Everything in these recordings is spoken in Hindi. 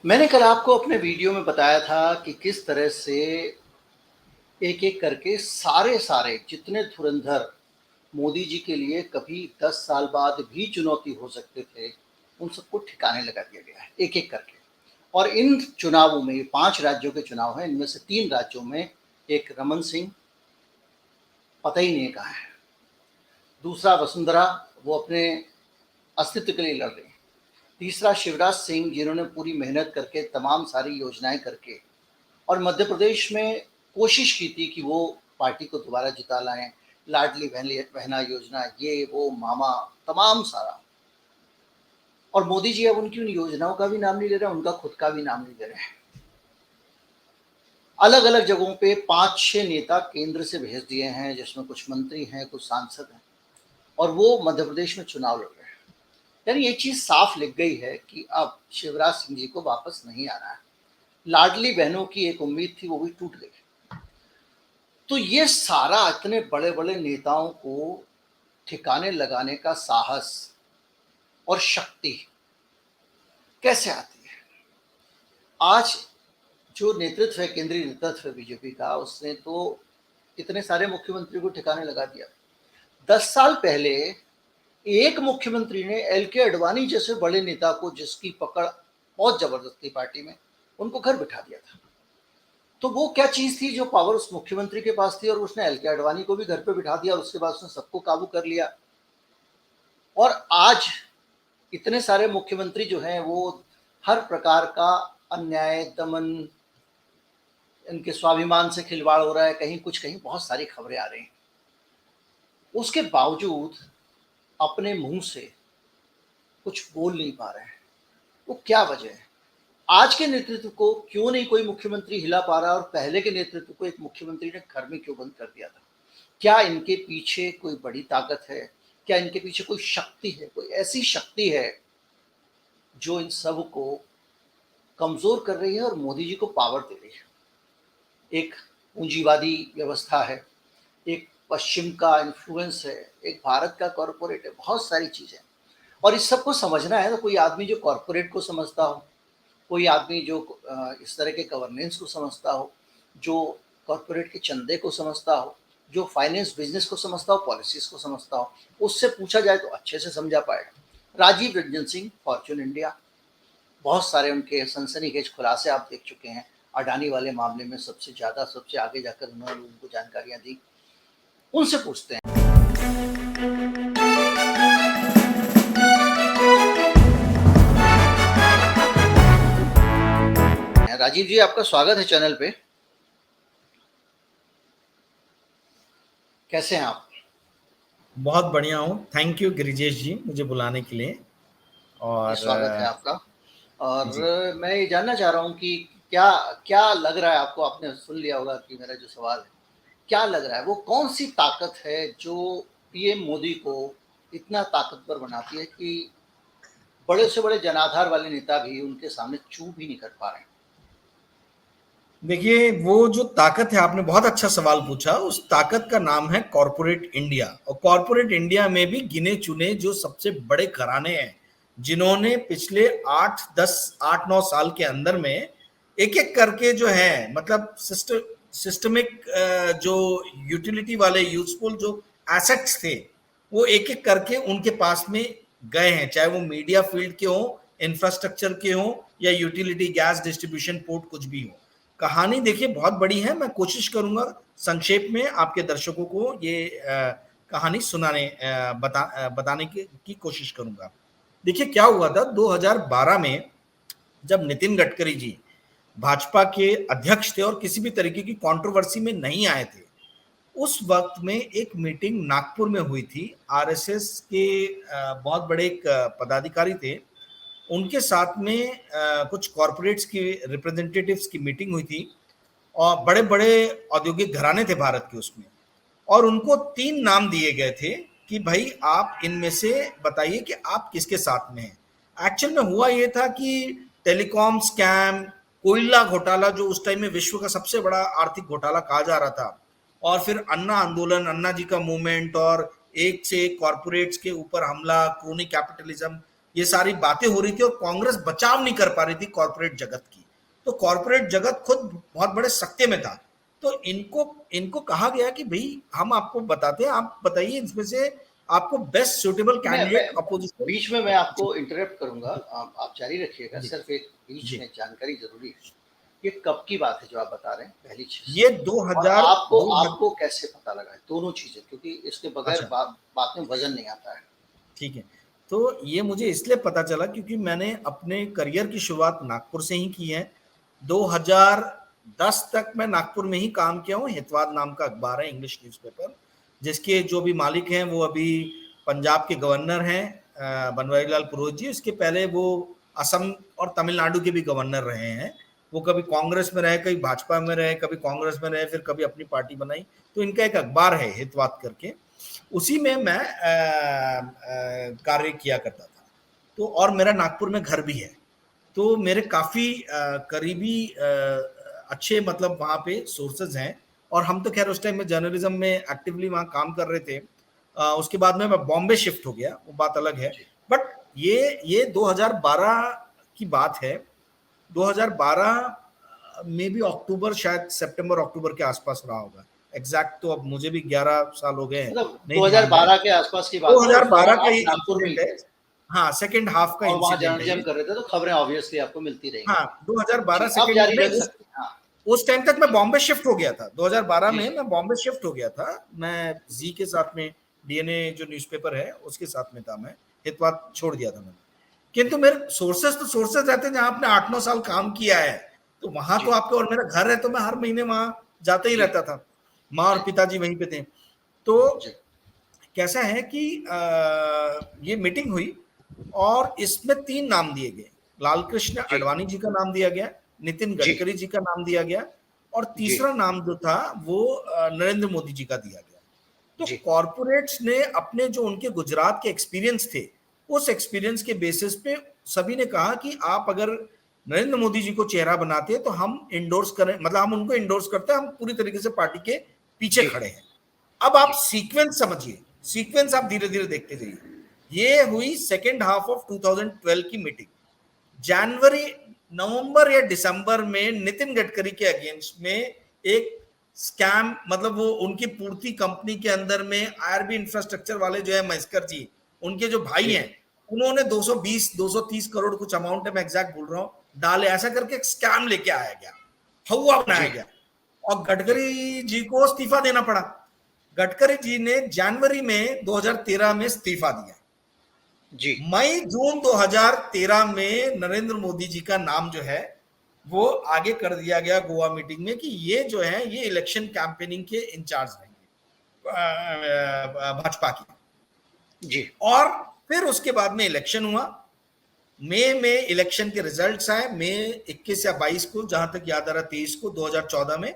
मैंने कल आपको अपने वीडियो में बताया था कि किस तरह से एक-एक करके सारे जितने धुरंधर मोदी जी के लिए कभी 10 साल बाद भी चुनौती हो सकते थे, उन सबको ठिकाने लगा दिया गया है, एक-एक करके। और इन चुनावों में, ये 5 राज्यों के चुनाव हैं, इनमें से 3 राज्यों में एक रमन सिंह पता ही नहीं कहाँ है। दूसरा वसुंधरा, वो अपने अस्तित्व के लिए लड़ रही हैं। तीसरा शिवराज सिंह, जिन्होंने पूरी मेहनत करके, तमाम सारी योजनाएँ करके और मध्य प्रदेश में कोशिश की थी कि वो पार्टी को दोबारा जिता लाएँ, लाडली बहना योजना, ये वो मामा, तमाम सारा। और मोदी जी अब उनकी उन योजनाओं का भी नाम नहीं ले रहे हैं, उनका खुद का भी नाम नहीं ले रहे हैं। अलग-अलग जगहों पे 5-6 नेता केंद्र से भेज दिए हैं, जिसमें कुछ मंत्री हैं, कुछ सांसद हैं, और वो मध्य प्रदेश में चुनाव लड़ रहे हैं। यानी ये चीज़ साफ लिख गई है कि अब शिवराज सिंह जी को वापस नहीं आना है। लाडली बहनों की एक उम्मीद थी, वो भी टूट गई। तो ये सारा इतने बड़े-बड़े नेताओं को ठिकाने लगाने का साहस और शक्ति कैसे आती है? आज जो नेतृत्व है, केंद्रीय नेतृत्व है बीजेपी का, उसने तो इतने सारे मुख्यमंत्री को ठिकाने लगा दिया। 10 साल पहले एक मुख्यमंत्री ने एल.के. अडवाणी जैसे बड़े नेता को, जिसकी पकड़ बहुत ज़बरदस्त थी पार्टी में, उनको घर बिठा दिया था। तो वो क्या चीज़ थी जो पावर उस मुख्यमंत्री के पास थी, और उसने एल.के. अडवाणी को भी घर पे बिठा दिया और उसके बाद उसने सबको काबू कर लिया। और आज इतने सारे मुख्यमंत्री जो हैं, वो हर प्रकार का अन्याय, दमन, इनके स्वाभिमान से खिलवाड़ हो रहा है, कहीं कुछ, कहीं बहुत सारी खबरें आ रही हैं। उसके बावजूद अपने मुँह से कुछ बोल नहीं पा रहे हैं। वो क्या वजह है? आज के नेतृत्व को क्यों नहीं कोई मुख्यमंत्री हिला पा रहा, और पहले के नेतृत्व को एक मुख्यमंत्री ने घर में क्यों बंद कर दिया था? क्या इनके पीछे कोई बड़ी ताकत है? क्या इनके पीछे कोई शक्ति है, कोई ऐसी शक्ति है जो इन सब को कमज़ोर कर रही है और मोदी जी को पावर दे रही है? एक पूंजीवादी व्यवस्था है, एक पश्चिम का इन्फ्लुएंस है, एक भारत का कॉर्पोरेट है, बहुत सारी चीज़ें। और इस सबको समझना है तो कोई आदमी जो कॉर्पोरेट को समझता हो, कोई आदमी जो इस तरह के गवर्नेंस को समझता हो, जो कॉर्पोरेट के चंदे को समझता हो, जो फाइनेंस बिजनेस को समझता हो, पॉलिसीज़ को समझता हो, उससे पूछा जाए तो अच्छे से समझा पाएगा। राजीव रंजन सिंह, फॉर्च्यून इंडिया, बहुत सारे उनके सनसनीखेज खुलासे आप देख चुके हैं। अडानी वाले मामले में सबसे ज़्यादा, सबसे आगे जाकर उन्होंने लोगों को जानकारियाँ दी। उनसे पूछते हैं। राजीव जी, आपका स्वागत है चैनल पे। कैसे हैं आप? बहुत बढ़िया हूँ। थैंक यू गिरिजेश जी मुझे बुलाने के लिए। जी, और स्वागत है आपका। जी और मैं ये जानना चाह रहा हूँ कि क्या क्या लग रहा है आपको? आपने सुन लिया होगा कि मेरा जो सवाल है, क्या लग रहा है वो कौन-सी ताकत है जो पीएम मोदी को इतना ताकतवर बनाती है कि बड़े से बड़े जनाधार वाले नेता भी उनके सामने चूँ भी नहीं कर पा रहे हैं? देखिए, वो जो ताकत है, आपने बहुत अच्छा सवाल पूछा। उस ताकत का नाम है कॉरपोरेट इंडिया। और कॉरपोरेट इंडिया में भी गिने चुने जो सबसे बड़े घराने हैं, जिन्होंने पिछले 8-9 साल के अंदर में एक एक करके जो है, मतलब सिस्टमिक जो यूटिलिटी वाले यूजफुल जो एसेट्स थे, वो एक एक करके उनके पास में गए हैं, चाहे वो मीडिया फील्ड के हों, इंफ्रास्ट्रक्चर के हों, या यूटिलिटी गैस डिस्ट्रीब्यूशन पोर्ट कुछ भी हो। कहानी देखिए बहुत बड़ी है। मैं कोशिश करूंगा संक्षेप में आपके दर्शकों को ये कहानी बताने की कोशिश करूंगा। देखिए क्या हुआ था 2012 में, जब नितिन गडकरी जी भाजपा के अध्यक्ष थे और किसी भी तरीके की कंट्रोवर्सी में नहीं आए थे, उस वक्त में एक मीटिंग नागपुर में हुई थी। आरएसएस के बहुत बड़े एक पदाधिकारी थे, उनके साथ में कुछ कॉरपोरेट्स की रिप्रेजेंटेटिव्स की मीटिंग हुई थी, और बड़े बड़े औद्योगिक घराने थे भारत के उसमें। और उनको 3 नाम दिए गए थे कि भाई आप इनमें से बताइए कि आप किसके साथ में हैं। एक्चुअल में हुआ ये था कि टेलीकॉम स्कैम, कोयला घोटाला, जो उस टाइम में विश्व का सबसे बड़ा आर्थिक घोटाला कहा जा रहा था, और फिर अन्ना आंदोलन, अन्ना जी का मूवमेंट, और एक से एक कॉरपोरेट्स के ऊपर हमला, क्रोनी कैपिटलिज्म, ये सारी बातें हो रही थी और कांग्रेस बचाव नहीं कर पा रही थी कॉर्पोरेट जगत की। तो कॉर्पोरेट जगत खुद बहुत बड़े सख्ते में था। तो इनको इनको कहा गया कि भाई हम आपको बताते हैं, आप बताइए इसमें से आपको बेस्ट सुटेबल मैं कैंडिडेट अपोजिशन। बीच में मैं आपको इंटरप्ट करूंगा, आप जारी रखिएगा। जी सिर्फ एक बीच जी। में जानकारी जरूरी है, ये कब की बात है जो आप बता रहे हैं, पहली चीज। ये और 2000 आपको 2000 आपको कैसे पता लगा है, दोनों चीजें, क्योंकि इसके बगैर अच्छा बात में वजन नहीं आता है। ठीक है। तो ये मुझे इसलिए पता चला क्योंकि मैंने अपने करियर की शुरुआत नागपुर से ही की है। 2010 तक मैं नागपुर में ही काम किया हूँ। हितवाद नाम का अखबार है, इंग्लिश न्यूज़पेपर, जिसके जो भी मालिक हैं वो अभी पंजाब के गवर्नर हैं, बनवारीलाल पुरोहित जी। इसके पहले वो असम और तमिलनाडु के भी गवर्नर रहे हैं। वो कभी कांग्रेस में रहे, कभी भाजपा में रहे, कभी कांग्रेस में रहे, फिर कभी अपनी पार्टी बनाई। तो इनका एक अखबार है हितवाद करके, उसी में मैं कार्य किया करता था। तो और मेरा नागपुर में घर भी है, तो मेरे काफी करीबी अच्छे मतलब वहाँ पे सोर्सेज हैं। और हम तो खैर उस टाइम में जर्नलिज्म में एक्टिवली वहाँ काम कर रहे थे। उसके बाद में मैं बॉम्बे शिफ्ट हो गया, वो बात अलग है। जी बट ये 2012 की बात है। 2012 में भी अक्टूबर, शायद सितंबर अक्टूबर के आसपास रहा होगा। एग्जैक्ट तो अब मुझे भी 11 साल हो गए हैं, मतलब नहीं ध्यान में। 2012 के आसपास की बात है, उस 2012 दौरान का आप ये नागपुर में ही इंसिडेंट है। थे हाँ, सेकंड हाफ का और वहाँ इंसिडेंट है जर्नलिज्म ये। कर रहे थे, तो खबरें ऑब्वियसली आपको मिलती रहेंगी। हाँ, 2012 जी, आप सेकंड जारी नहीं, रख उस सकते हैं। हाँ उस टाइम तक मैं जी बॉम्बे शिफ्ट हो गया था। 2012 जी में जी मैं बॉम्बे शिफ्ट हो गया था। मैं जी के साथ में, डीएनए जो न्यूज़पेपर है उसके साथ में था मैं। हितवाद छोड़ दिया था मैंने। किंतु मेरे सोर्सेस तो सोर्सेस रहते हैं, जहां आपने 8-9 साल काम किया है, तो वहां तो जी आपके, और मेरा घर है तो मैं हर महीने वहां जाता ही जी रहता था। माँ और जी पिताजी वहीं पे थे। तो जी कैसा है कि ये मीटिंग हुई और इसमें 3 नाम दिए गए। लालकृष्ण जी आडवाणी जी का नाम दिया गया, नितिन जी गडकरी जी का नाम दिया गया, और जी तीसरा नाम जो था वो नरेंद्र मोदी जी का दिया गया। तो जी कॉरपोरेट्स ने अपने जो उनके गुजरात के एक्सपीरियंस थे, उस एक्सपीरियंस के बेसिस पे सभी ने कहा कि आप अगर नरेंद्र मोदी जी को चेहरा बनाते हैं तो हम इंडोर्स करें, मतलब हम उनको इंडोर्स करते हैं, हम पूरी तरीके से पार्टी के पीछे जी खड़े हैं। अब आप जी सीक्वेंस समझिए, सीक्वेंस आप धीरे धीरे देखते जाइए। ये हुई सेकेंड हाफ ऑफ 2012 की मीटिंग। जनवरी, नवंबर या दिसंबर में नितिन गडकरी के अगेंस्ट में एक स्कैम, मतलब वो उनकी पूर्ति कंपनी के अंदर में आरबी इंफ्रास्ट्रक्चर वाले जो है महेश्कर जी, उनके जो भाई जी हैं, उन्होंने 220 230 करोड़ कुछ अमाउंट है, मैं एग्जैक्ट बोल रहा हूं, डाले। ऐसा करके एक स्कैम लेके आया गया, हवा बनाया जी गया, और जी गडकरी जी को इस्तीफा देना पड़ा। गडकरी जी ने जनवरी में 2013 में इस्तीफा दिया। जी मई जून 2013 में नरेंद्र मोदी जी का नाम जो है वो आगे कर दिया गया गोवा मीटिंग में कि ये जो है ये इलेक्शन कैंपेनिंग के इंचार्ज रहेंगे भाजपा की। जी और फिर उसके बाद में इलेक्शन हुआ। मई में इलेक्शन के रिजल्ट्स आए, मई 21 या 22 को, जहां तक याद आ रहा 23 को, 2014 में।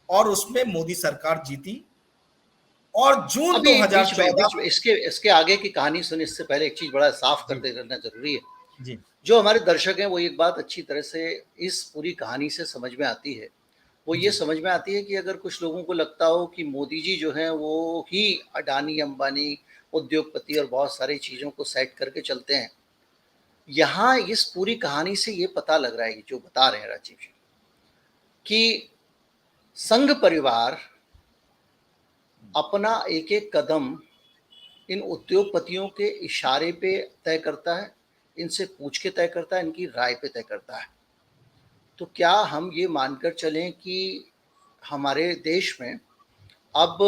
और उसमें मोदी सरकार जीती। और जून अभी बीच 2014। में इसके इसके आगे की कहानी सुने इससे पहले एक चीज बड़ा साफ जी करते रहना जरूरी है। जी जो हमारे दर्शक हैं वो एक बात अच्छी तरह से इस पूरी कहानी से समझ में आती है, वो ये जी समझ में आती है कि अगर कुछ लोगों को लगता हो कि मोदी जी जो हैं वो ही अडानी अंबानी उद्योगपति और बहुत सारी चीज़ों को सेट करके चलते हैं, यहाँ इस पूरी कहानी से ये पता लग रहा है जो बता रहे हैं राजीव जी, कि संघ परिवार अपना एक एक कदम इन उद्योगपतियों के इशारे पे तय करता है, इनसे पूछ के तय करता है, इनकी राय पे तय करता है। तो क्या हम ये मानकर चलें कि हमारे देश में अब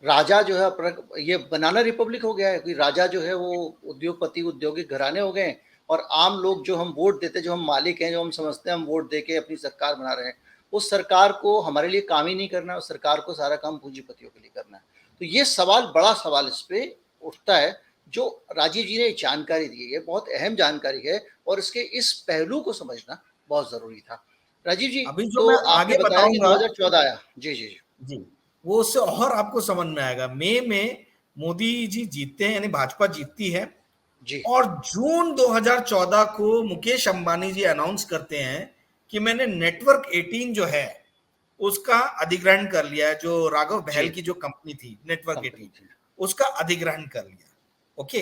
राजा जो है अपना ये बनाना रिपब्लिक हो गया है, कि राजा जो है वो उद्योगपति औद्योगिक घराने हो गए हैं और आम लोग जो हम वोट देते, जो हम मालिक हैं, जो हम समझते हैं हम वोट दे के अपनी सरकार बना रहे हैं, उस सरकार को हमारे लिए काम ही नहीं करना है, उस सरकार को सारा काम पूंजीपतियों के लिए करना है। तो ये सवाल, बड़ा सवाल इस पे उठता है। जो राजीव जी ने जानकारी दी है बहुत अहम जानकारी है और इसके इस पहलू को समझना बहुत ज़रूरी था। राजीव जी, अभी जो तो मैं आपने आगे बताया कि बताऊंगा, 2014 आया। जी जी जी जी, वो उससे और आपको समझ में आएगा। मई में मोदी जी जीतते हैं, यानी भाजपा जीतती है। जी और जून 2014 को मुकेश अंबानी जी अनाउंस करते हैं कि मैंने नेटवर्क 18 जो है उसका अधिग्रहण कर लिया है, जो राघव जी बहल की जो कंपनी थी नेटवर्क कंपनी 18, थी। उसका अधिग्रहण कर लिया। ओके।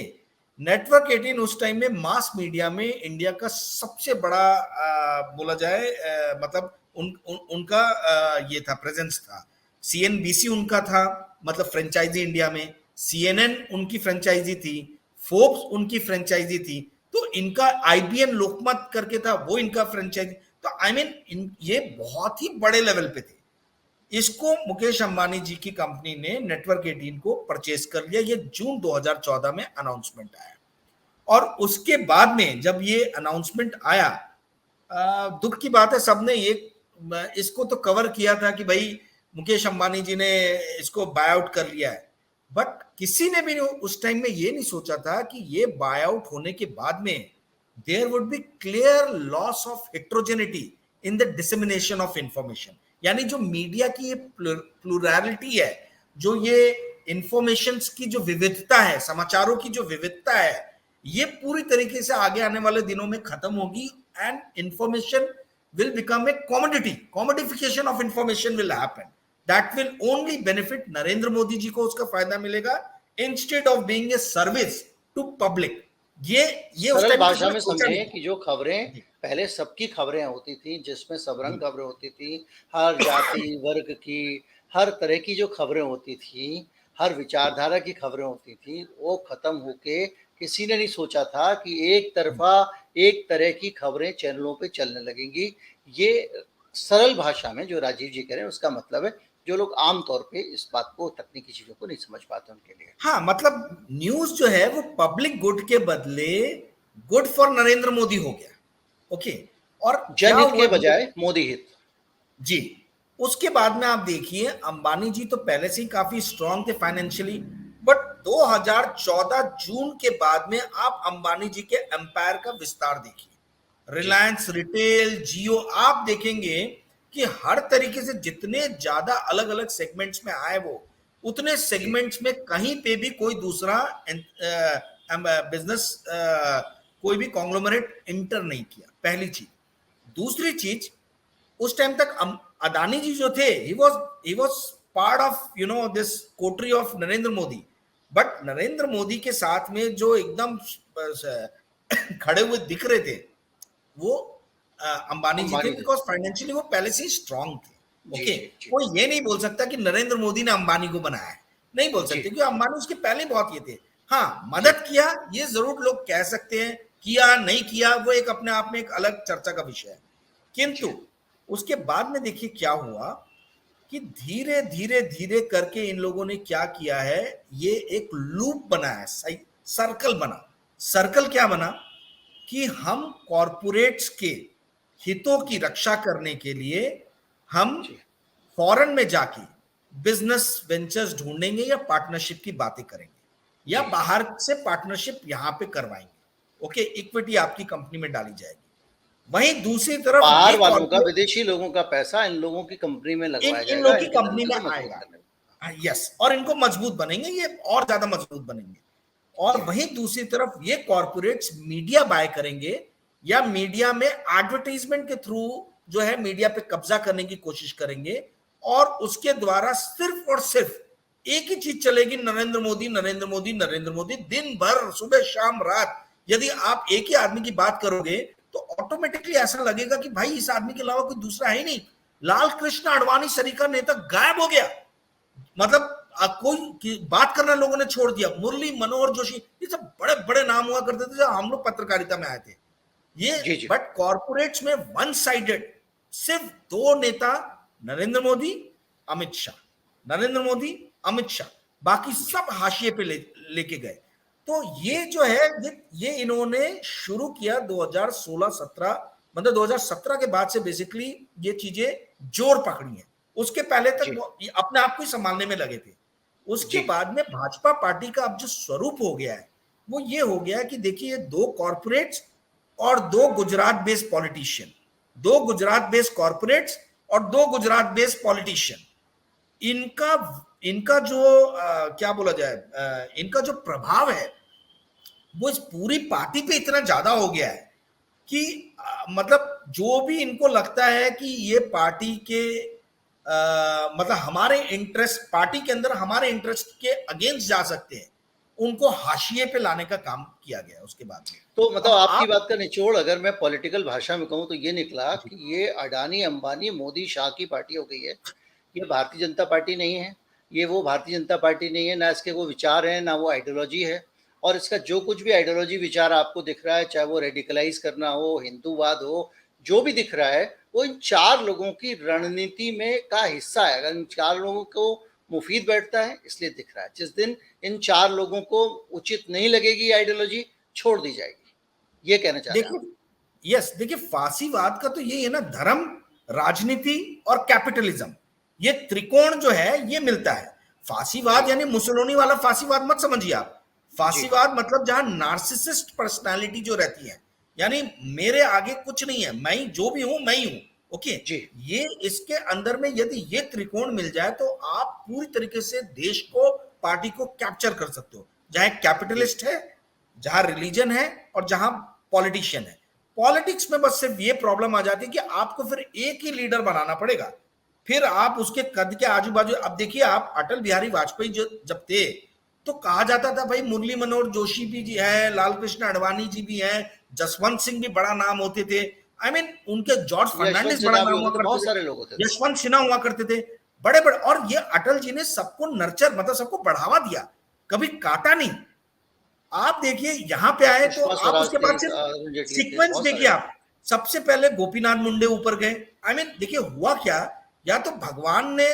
नेटवर्क 18 उस टाइम में मास मीडिया में इंडिया का सबसे बड़ा बोला जाए मतलब उनका ये था, प्रेजेंस था। सीएनबीसी उनका था, मतलब फ्रेंचाइजी इंडिया में। सीएनएन उनकी फ्रेंचाइजी थी, फोर्ब्स उनकी फ्रेंचाइजी थी, तो इनका आईबीएन लोकमत करके था, वो इनका फ्रेंचाइजी। तो आई मीन ये बहुत ही बड़े लेवल पे थे। इसको मुकेश अंबानी जी की कंपनी ने नेटवर्क 18 को परचेज कर लिया। ये जून 2014 में अनाउंसमेंट आया। और उसके बाद में जब ये अनाउंसमेंट आया, दुख की बात है, सबने ये इसको तो कवर किया था कि भाई मुकेश अंबानी जी ने इसको बाय आउट कर लिया है, बट किसी ने भी उस टाइम में ये नहीं सोचा था कि ये बाय आउट होने के बाद में there would be clear loss of heterogeneity in the dissemination of information. यानी जो मीडिया की ये प्लुरैलिटी है, जो ये इंफॉर्मेशन की जो विविधता है, समाचारों की जो विविधता है, ये पूरी तरीके से आगे आने वाले दिनों में खत्म होगी। And information will become a commodity. Commodification of information will happen. That will only benefit Narendra Modi ji को, उसका फायदा मिलेगा, instead of being a service to public. ये उस सरल टाइम भाषा में समझें कि जो खबरें पहले सबकी खबरें होती थी, जिसमें सबरंग खबरें होती थी, हर जाति वर्ग की, हर तरह की जो खबरें होती थी, हर विचारधारा की खबरें होती थी, वो खत्म होके किसी ने नहीं सोचा था कि एक तरफा एक तरह की खबरें चैनलों पे चलने लगेंगी। ये सरल भाषा में जो राजीव जी कह रहे हैं उसका मतलब है, जो लोग आमतौर पे इस बात को, तकनीकी चीजों को नहीं समझ पाते उनके लिए। हाँ, मतलब न्यूज जो है वो पब्लिक गुड के बदले गुड फॉर नरेंद्र मोदी हो गया। ओके, और जनहित के बजाय मोदी हित। जी, उसके बाद में आप देखिए, अंबानी जी तो पहले से ही काफी स्ट्रांग थे फाइनेंशियली, बट 2014 जून के बाद में आप अंबानी जी के एम्पायर का विस्तार देखिए। रिलायंस रिटेल, जियो, आप देखेंगे कि हर तरीके से जितने ज्यादा अलग अलग सेगमेंट्स में आए वो, उतने सेगमेंट्स में कहीं पे भी कोई दूसरा बिजनेस, कोई भी कॉन्ग्लोमरेट इंटर नहीं किया, पहली चीज। दूसरी चीज, उस टाइम तक अदानी जी जो थे, he was part of this Kotri of Narendra Modi, but Narendra Modi के साथ में जो एकदम खड़े हुए दिख रहे थे वो अंबानी जी थे, बिकॉज फाइनेंशियली वो पहले से ही स्ट्रांग थे। ओके, कोई ये नहीं बोल सकता कि नरेंद्र मोदी ने अंबानी को बनाया है, नहीं बोल सकते, क्योंकि अंबानी उसके पहले बहुत ये थे। हाँ, मदद किया, ये जरूर लोग कह सकते हैं, किया नहीं किया वो एक अपने आप में एक अलग चर्चा का विषय है। किंतु उसके बाद में देखिए क्या हुआ कि धीरे धीरे धीरे करके इन लोगों ने क्या किया है, ये एक लूप बना है, सर्कल बना। सर्कल क्या बना कि हम कॉरपोरेट्स के हितों की रक्षा करने के लिए हम फॉरेन में जाके बिजनेस वेंचर्स ढूंढेंगे या पार्टनरशिप की बातें करेंगे या बाहर से पार्टनरशिप यहां पे करवाएंगे। ओके, इक्विटी आपकी कंपनी में डाली जाएगी। वहीं दूसरी तरफ बाहर वालों का, विदेशी लोगों का पैसा इन लोगों की कंपनी में लगवाया जाएगा, इन लोगों की कंपनी में आएगा। यस, और इनको मजबूत बनेंगे, ये और ज्यादा मजबूत बनेंगे। और वहीं दूसरी तरफ ये कॉर्पोरेट्स मीडिया बाय करेंगे या मीडिया में एडवर्टाइजमेंट के थ्रू जो है मीडिया पे कब्जा करने की कोशिश करेंगे, और उसके द्वारा सिर्फ और सिर्फ एक ही चीज चलेगी, नरेंद्र मोदी नरेंद्र मोदी नरेंद्र मोदी। दिन भर, सुबह शाम रात, यदि आप एक ही आदमी की बात करोगे तो ऑटोमेटिकली ऐसा लगेगा कि भाई इस आदमी के अलावा कोई दूसरा है ही नहीं। लाल कृष्ण आडवाणी सरीका नेता गायब हो गया, मतलब कोई बात करना लोगों ने छोड़ दिया। मुरली मनोहर जोशी, ये सब बड़े बड़े नाम हुआ करते थे जब हम लोग पत्रकारिता में आए थे ये। बट कॉर्पोरेट्स में वन साइडेड, सिर्फ दो नेता, नरेंद्र मोदी अमित शाह, नरेंद्र मोदी अमित शाह, बाकी सब हाशिए पे लेके गए। तो ये जो है ये इन्होंने शुरू किया 2016-17, मतलब 2017 के बाद से बेसिकली ये चीजें जोर पकड़ी हैं। उसके पहले तक अपने आप को ही संभालने में लगे थे। उसके बाद में भाजपा पार्टी का अब जो स्वरूप हो गया है वो ये हो गया कि देखिए, दो कॉर्पोरेट्स और दो गुजरात बेस्ड पॉलिटिशियन, दो गुजरात बेस्ड कॉर्पोरेट्स और दो गुजरात बेस्ड पॉलिटिशियन, इनका जो क्या बोला जाए, इनका जो प्रभाव है वो इस पूरी पार्टी पे इतना ज्यादा हो गया है कि मतलब जो भी इनको लगता है कि ये पार्टी के मतलब हमारे इंटरेस्ट, पार्टी के अंदर हमारे इंटरेस्ट के अगेंस्ट जा सकते हैं, उनको हाशिए पे लाने का काम किया गया उसके बाद में। तो मतलब अब आपकी आप बात का निचोड़ अगर मैं पॉलिटिकल भाषा में कहूँ तो ये निकला कि ये अडानी, अंबानी, मोदी, शाह की पार्टी हो गई है। ये भारतीय जनता पार्टी नहीं है। ये वो भारतीय जनता पार्टी नहीं है, ना इसके वो विचार हैं, ना वो आइडियोलॉजी है। और इसका जो कुछ भी आइडियोलॉजी विचार आपको दिख रहा है, चाहे वो रेडिकलाइज करना हो, हिंदूवाद हो, जो भी दिख रहा है, वो इन 4 लोगों की रणनीति में का हिस्सा है। अगर इन 4 लोगों को मुफीद बैठता है, इसलिए दिख रहा है। जिस दिन इन 4 लोगों को उचित नहीं लगेगी आइडियोलॉजी, छोड़ दी जाएगी। ये कहना चाह रहे हैं आप? देखिए, यस, देखिए फासीवाद का तो ये है ना, धर्म, राजनीति और कैपिटलिज्म, ये त्रिकोण जो है ये मिलता है। फासीवाद जी, यानी मुसोलिनी वाला फासीवाद मत समझिए आप। जी, फासीवाद मतलब जहां नार्सिसिस्ट पर्सनालिटी जो रहती है, यानी मेरे आगे कुछ नहीं है, मैं ही जो भी हूं मैं ही हूं। ओके, जी। ये इसके अंदर में यदि ये त्रिकोण मिल जाए तो आप पूरी तरीके से देश को, पार्टी को कैप्चर कर सकते हो। जहां जी, कैपिटलिस्ट है, जहां रिलीजन है और जहां पॉलिटिशियन है। पॉलिटिक्स में बस सिर्फ ये प्रॉब्लम आ जाती है कि आपको फिर एक ही लीडर बनाना पड़ेगा। फिर आप उसके कद के आजू बाजू, अब देखिए आप अटल बिहारी वाजपेयी जो जब थे तो कहा जाता था भाई मुरली मनोहर जोशी भी जी है, लाल कृष्ण आडवाणी जी भी है, जसवंत सिंह भी बड़ा नाम होते थे। आई मीन उनके जॉर्ज यशवंत फर्नांडिस बड़ा सिन्हा भी नाम हुआ होते थे, करते बहुत थे, सारे लोग होते थे। यशवंत सिन्हा हुआ करते थे, बड़े बड़े। और ये अटल जी ने सबको नर्चर, मतलब सबको बढ़ावा दिया, कभी काटा नहीं। आप देखिए यहां पे आए तो सुषमा आप स्वराज उसके थे, बाद सिर्फ अरुण जेटली थे, सीक्वेंस बहुत सारे देखिए लोग। आप। सबसे पहले गोपीनाथ मुंडे ऊपर गए। आई मीन देखिए हुआ क्या, या तो भगवान ने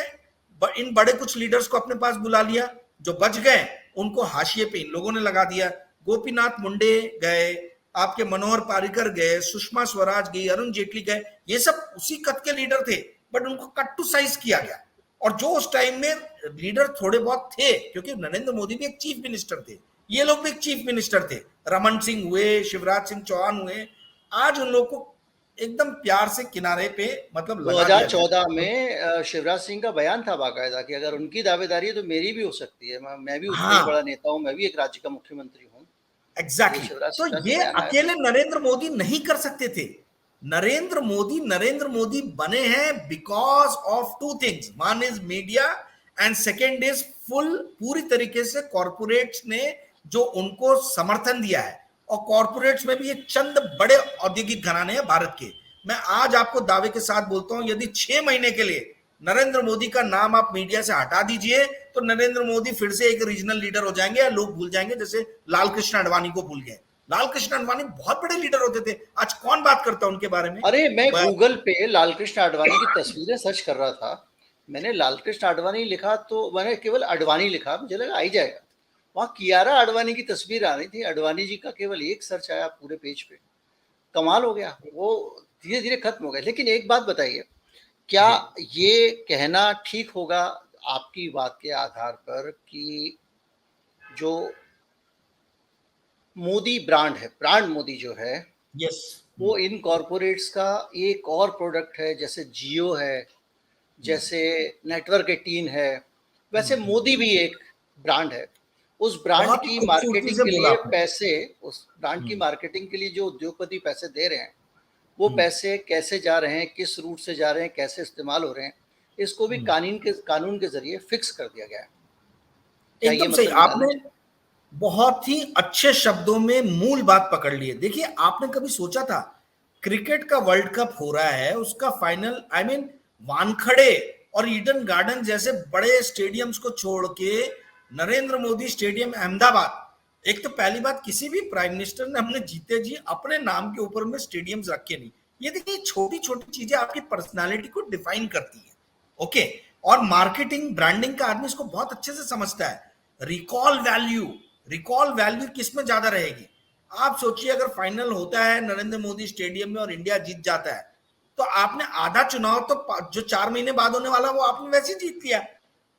इन बड़े कुछ लीडर्स को अपने पास बुला लिया, जो बच गए उनको हाशिए पे इन लोगों ने लगा दिया। गोपीनाथ मुंडे गए, आपके मनोहर पारिकर गए, सुषमा स्वराज गई, अरुण जेटली गए, ये सब उसी कद के लीडर थे, बट उनको कट टू साइज किया गया। और जो उस टाइम में लीडर थोड़े बहुत थे, क्योंकि नरेंद्र मोदी भी एक चीफ मिनिस्टर थे, ये लोग भी एक चीफ मिनिस्टर थे, रमन सिंह हुए, शिवराज सिंह चौहान हुए, आज उन लोग को एकदम प्यार से किनारे पे मतलब लगा दिया गया। 2014 में शिवराज सिंह का बयान था बाकायदा कि अगर उनकी दावेदारी है तो मेरी भी हो सकती है। मैं भी उतना ही हाँ, बड़ा नेता हूँ, मैं भी एक राज्य का मुख्यमंत्री हूँ। ये एग्जैक्टली शिवराज तो सिन्हा का ये बयान आया था। अकेले नरेंद्र मोदी नहीं कर सकते थे। नरेंद्र मोदी बने हैं because of two things, one is media and second is full, पूरी तरीके से कॉरपोरेट्स ने जो उनको समर्थन दिया है। और कॉरपोरेट्स में भी ये चंद बड़े औद्योगिक घराने हैं भारत के। मैं आज आपको दावे के साथ बोलता हूं, यदि 6 महीने के लिए नरेंद्र मोदी का नाम आप मीडिया से हटा दीजिए तो नरेंद्र मोदी फिर से एक रीजनल लीडर हो जाएंगे, या लोग भूल जाएंगे जैसे लाल कृष्ण आडवाणी को भूल गए। लाल कृष्ण आडवाणी बहुत बड़े लीडर होते थे, आज कौन बात करता है उनके बारे में। अरे मैं गूगल पे लालकृष्ण आडवाणी की तस्वीरें सर्च कर रहा था। मैंने लालकृष्ण आडवाणी लिखा तो मैंने केवल आडवाणी लिखा, मुझे लगा आ ही जाएगा। वहाँ कियारा आडवाणी की तस्वीर आ रही थी, आडवाणी जी का केवल एक सर्च आया पूरे पेज पे। कमाल हो गया, वो धीरे धीरे खत्म हो गए। लेकिन एक बात बताइए, क्या जी, ये कहना ठीक होगा आपकी बात के आधार पर कि जो मोदी ब्रांड है, ब्रांड मोदी जो है, यस, वो इन कॉरपोरेट्स का एक और प्रोडक्ट है, जैसे जियो है, जैसे नेटवर्क 18 है, वैसे मोदी भी एक ब्रांड है। उस ब्रांड बहुत ही की खूबसूरती मार्केटिंग से के बोला लिए आपने। पैसे, उस ब्रांड की मार्केटिंग के लिए जो उद्योगपति पैसे दे रहे हैं, वो पैसे कैसे जा रहे हैं, किस रूट से जा रहे हैं, कैसे इस्तेमाल हो रहे हैं, इसको भी कानून के ज़रिए फिक्स कर दिया गया है। क्या ये एकदम सही मतलब निकालना आपने, चाहिए? बहुत ही अच्छे शब्दों में मूल बात पकड़ ली है। देखिए आपने कभी सोचा था क्रिकेट का वर्ल्ड कप हो रहा है, उसका फाइनल, आई मीन वानखड़े और ईडन गार्डन जैसे बड़े स्टेडियम्स को छोड़ के नरेंद्र मोदी स्टेडियम अहमदाबाद, एक तो पहली बात किसी भी प्राइम मिनिस्टर ने हमने जीते जी अपने नाम के ऊपर में स्टेडियम्स रखे नहीं। ये देखिए छोटी छोटी चीजें आपकी पर्सनालिटी को डिफाइन करती है। ओके, और मार्केटिंग ब्रांडिंग का आदमी इसको बहुत अच्छे से समझता है। रिकॉल वैल्यू, रिकॉल वैल्यू किस में ज्यादा रहेगी। आप सोचिए अगर फाइनल होता है नरेंद्र मोदी स्टेडियम में और इंडिया जीत जाता है, तो आपने आधा चुनाव तो जो 4 महीने बाद होने वाला वो आपने वैसे ही जीत लिया।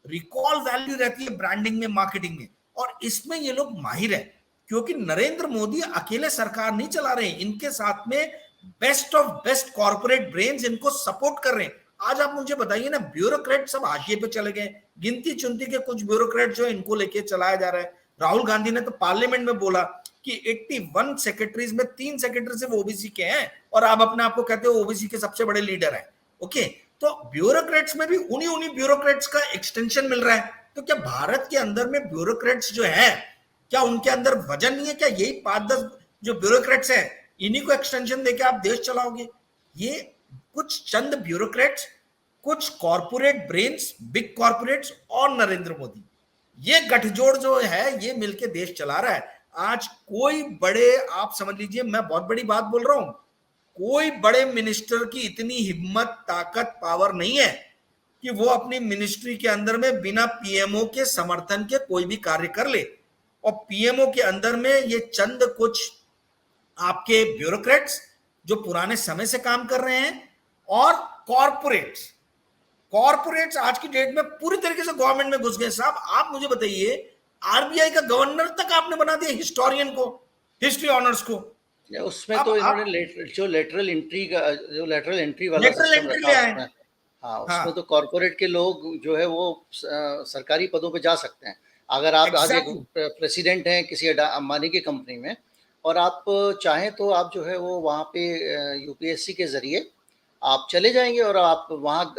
रिकॉल वैल्यू रहती है ब्रांडिंग में, मार्केटिंग में, और इसमें ये लोग माहिर हैं। क्योंकि नरेंद्र मोदी अकेले सरकार नहीं चला रहे हैं, इनके साथ में best of best corporate brains इनको सपोर्ट कर रहे हैं। आज आप मुझे बताइए ना, ब्यूरोक्रेट सब हाशिए पे चले गए, गिनती चुनती के कुछ ब्यूरोक्रेट जो इनको लेके चलाया जा रहा है। राहुल गांधी ने तो पार्लियामेंट में बोला कि 81 सेक्रेटरीज में 3 सेक्रेटरी सिर्फ ओबीसी के हैं, और आप अपने आप को कहते हो ओबीसी के सबसे बड़े लीडर हैं। ओके, तो ब्यूरोक्रेट्स में भी उन्हीं ब्यूरोक्रेट्स का एक्सटेंशन मिल रहा है। तो क्या भारत के अंदर में ब्यूरोक्रेट्स जो है क्या उनके अंदर वजन नहीं है? क्या यही 5-10 जो ब्यूरोक्रेट्स हैं इन्हीं को एक्सटेंशन देके आप देश चलाओगे? ये कुछ चंद ब्यूरोक्रेट्स, कुछ कॉर्पोरेट ब्रेन्स, बिग कॉर्पोरेट्स और नरेंद्र मोदी, ये गठजोड़ जो है ये मिलके देश चला रहा है। आज कोई बड़े, आप समझ लीजिए, मैं बहुत बड़ी बात बोल रहा हूं, कोई बड़े मिनिस्टर की इतनी हिम्मत, ताकत, पावर नहीं है कि वो अपनी मिनिस्ट्री के अंदर में बिना पीएमओ के समर्थन के कोई भी कार्य कर ले। और पीएमओ के अंदर में ये चंद कुछ आपके ब्यूरोक्रेट्स जो पुराने समय से काम कर रहे हैं, और कॉर्पोरेट्स, कॉर्पोरेट्स आज की डेट में पूरी तरीके से गवर्नमेंट में घुस गए। साहब आप मुझे बताइए, आरबीआई का गवर्नर तक आपने बना दिया हिस्टोरियन को, हिस्ट्री ऑनर्स को। उसमें अब तो आप इन्होंने जो लेटरल एंट्री का, जो लेटरल एंट्री वाला लेटरल सिस्टम एंट्री रखा ले आए। उसमें, हाँ हाँ, उसमें तो कॉरपोरेट के लोग जो है वो सरकारी पदों पे जा सकते हैं। अगर आप आज एक एग्जैक्टली। प्रेसिडेंट हैं किसी अंबानी की कंपनी में, और आप चाहें तो आप जो है वो वहाँ पे यूपीएससी के ज़रिए आप चले जाएंगे, और आप वहाँ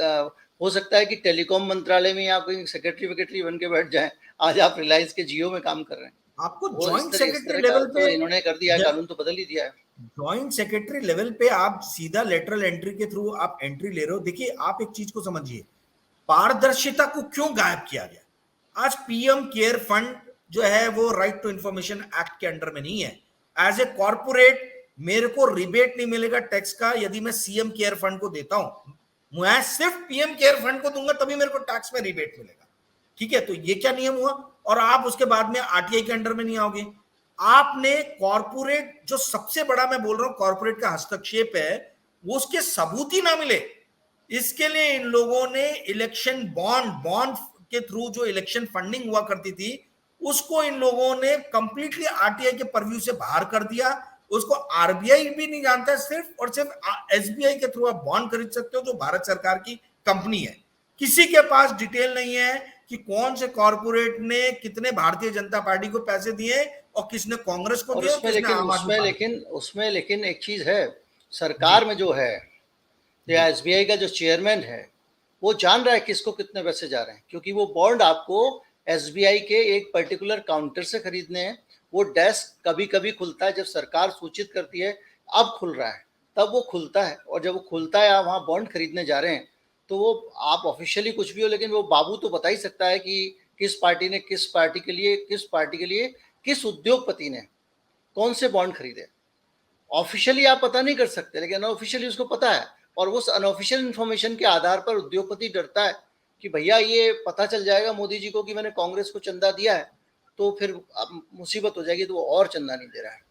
हो सकता है कि टेलीकॉम मंत्रालय में आप कहीं सेक्रेटरी वेक्रेटरी बन के बैठ जाएं। आज आप रिलायंस के जियो में काम कर रहे हैं। आपको वो जॉइंट इस सेक्रेटरी तरह का लेवल तो पे, इन्होंने कर दिया है, कानून तो बदल ही दिया है। जॉइंट सेक्रेटरी लेवल पे आप सीधा लेटरल एंट्री के थ्रू आप एंट्री ले रहे हो। देखिए आप एक चीज को समझिए, पारदर्शिता को क्यों गायब किया गया? आज पीएम केयर फंड जो है वो राइट टू इंफॉर्मेशन एक्ट के अंडर में नहीं है। एज ए कॉर्पोरेट मेरे को रिबेट नहीं मिलेगा टैक्स का यदि मैं सीएम केयर फंड को देता हूं, मैं सिर्फ पीएम केयर फंड को दूंगा तभी मेरे को टैक्स में रिबेट मिलेगा। ठीक है, तो ये क्या नियम हुआ? और आप उसके बाद में आरटीआई के अंडर में नहीं आओगे। आपने कॉर्पोरेट, जो सबसे बड़ा मैं बोल रहा हूं कॉर्पोरेट का हस्तक्षेप है, वो उसके सबूत ही ना मिले, इसके लिए इन लोगों ने इलेक्शन बॉन्ड, बॉन्ड के थ्रू जो इलेक्शन फंडिंग हुआ करती थी उसको इन लोगों ने कंप्लीटली आरटीआई के परव्यू से बाहर कर दिया। उसको आरबीआई भी नहीं जानता है, सिर्फ और सिर्फ एसबीआई के थ्रू आप बॉन्ड खरीद सकते हो जो भारत सरकार की कंपनी है। किसी के पास डिटेल नहीं है कि कौन से कॉर्पोरेट ने कितने भारतीय जनता पार्टी को पैसे दिए और किसने कांग्रेस को और दिए और किसने आम आदमी पार्टी को। उसमें लेकिन एक चीज़ है, सरकार में जो है, या जी एसबीआई का जो चेयरमैन है, वो जान रहा है किसको कितने पैसे जा रहे हैं, क्योंकि वो बॉन्ड आपको एसबीआई के एक पर्टिकुलर काउंटर से खरीदने हैं। वो डेस्क कभी कभी खुलता है जब सरकार सूचित करती है अब खुल रहा है, तब वो खुलता है। और जब वो खुलता है, आप वहाँ बॉन्ड खरीदने जा रहे हैं, तो वो आप ऑफिशियली कुछ भी हो, लेकिन वो बाबू तो बता ही सकता है कि किस पार्टी ने किस पार्टी के लिए, किस उद्योगपति ने कौन से बॉन्ड खरीदे। ऑफिशियली आप पता नहीं कर सकते, लेकिन अनऑफिशियली उसको पता है। और उस अनऑफिशियल इन्फॉर्मेशन के आधार पर उद्योगपति डरता है कि भैया ये पता चल जाएगा मोदी जी को कि मैंने कांग्रेस को चंदा दिया है, तो फिर मुसीबत हो जाएगी, तो वो और चंदा नहीं दे रहा है।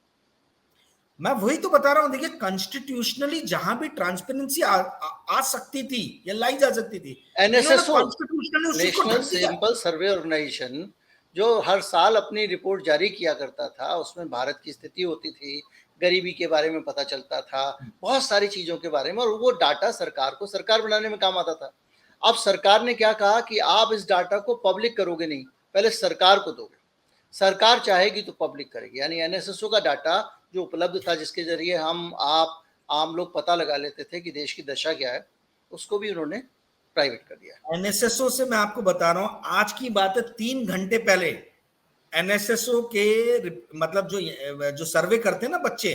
मैं वही तो बता रहा हूं। देखिए कॉन्स्टिट्यूशनली जहां भी ट्रांसपेरेंसी आ सकती थी या लाई जा सकती थी, इन्होंने एनएसएसओ, कॉन्स्टिट्यूशनली उस चीज को नेशनल ढक दिया। सैंपल सर्वे ऑर्गेनाइजेशन, जो हर साल अपनी रिपोर्ट जारी किया करता था, उसमें भारत की स्थिति होती थी, गरीबी के बारे में पता चलता था, बहुत सारी चीज़ों के बारे में, और वो डाटा सरकार को सरकार बनाने में काम आता था। अब सरकार ने क्या कहा कि आप इस डाटा को पब्लिक करोगे नहीं, पहले सरकार को दोगे, सरकार चाहेगी तो पब्लिक करेगी। यानी एनएसएसओ का डाटा जो उपलब्ध था, जिसके जरिए हम आप आम लोग पता लगा लेते थे कि देश की दशा क्या है, उसको भी उन्होंने प्राइवेट कर दिया। एनएसएसओ से मैं आपको बता रहा हूं, आज की बात है 3 घंटे पहले एनएसएसओ के मतलब जो सर्वे करते हैं ना बच्चे,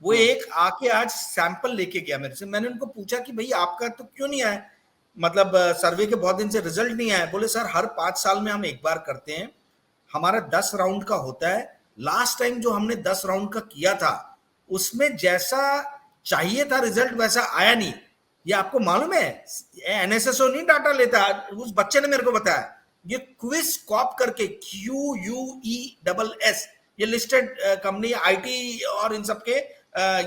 वो एक आके आज सैंपल लेके गया मेरे से। मैंने उनको पूछा कि भाई आपका तो क्यों नहीं आया, मतलब सर्वे के बहुत दिन से रिजल्ट नहीं आया। बोले सर हर 5 साल में हम एक बार करते हैं, हमारा 10 राउंड का होता है। लास्ट टाइम जो हमने 10 राउंड का किया था उसमें जैसा चाहिए था रिजल्ट वैसा आया नहीं। ये आपको मालूम है, एनएसएसओ नहीं डाटा लेता, उस बच्चे ने मेरे को बताया। ये क्विज कॉप करके, QUESS, ये लिस्टेड कंपनी आईटी और इन सब के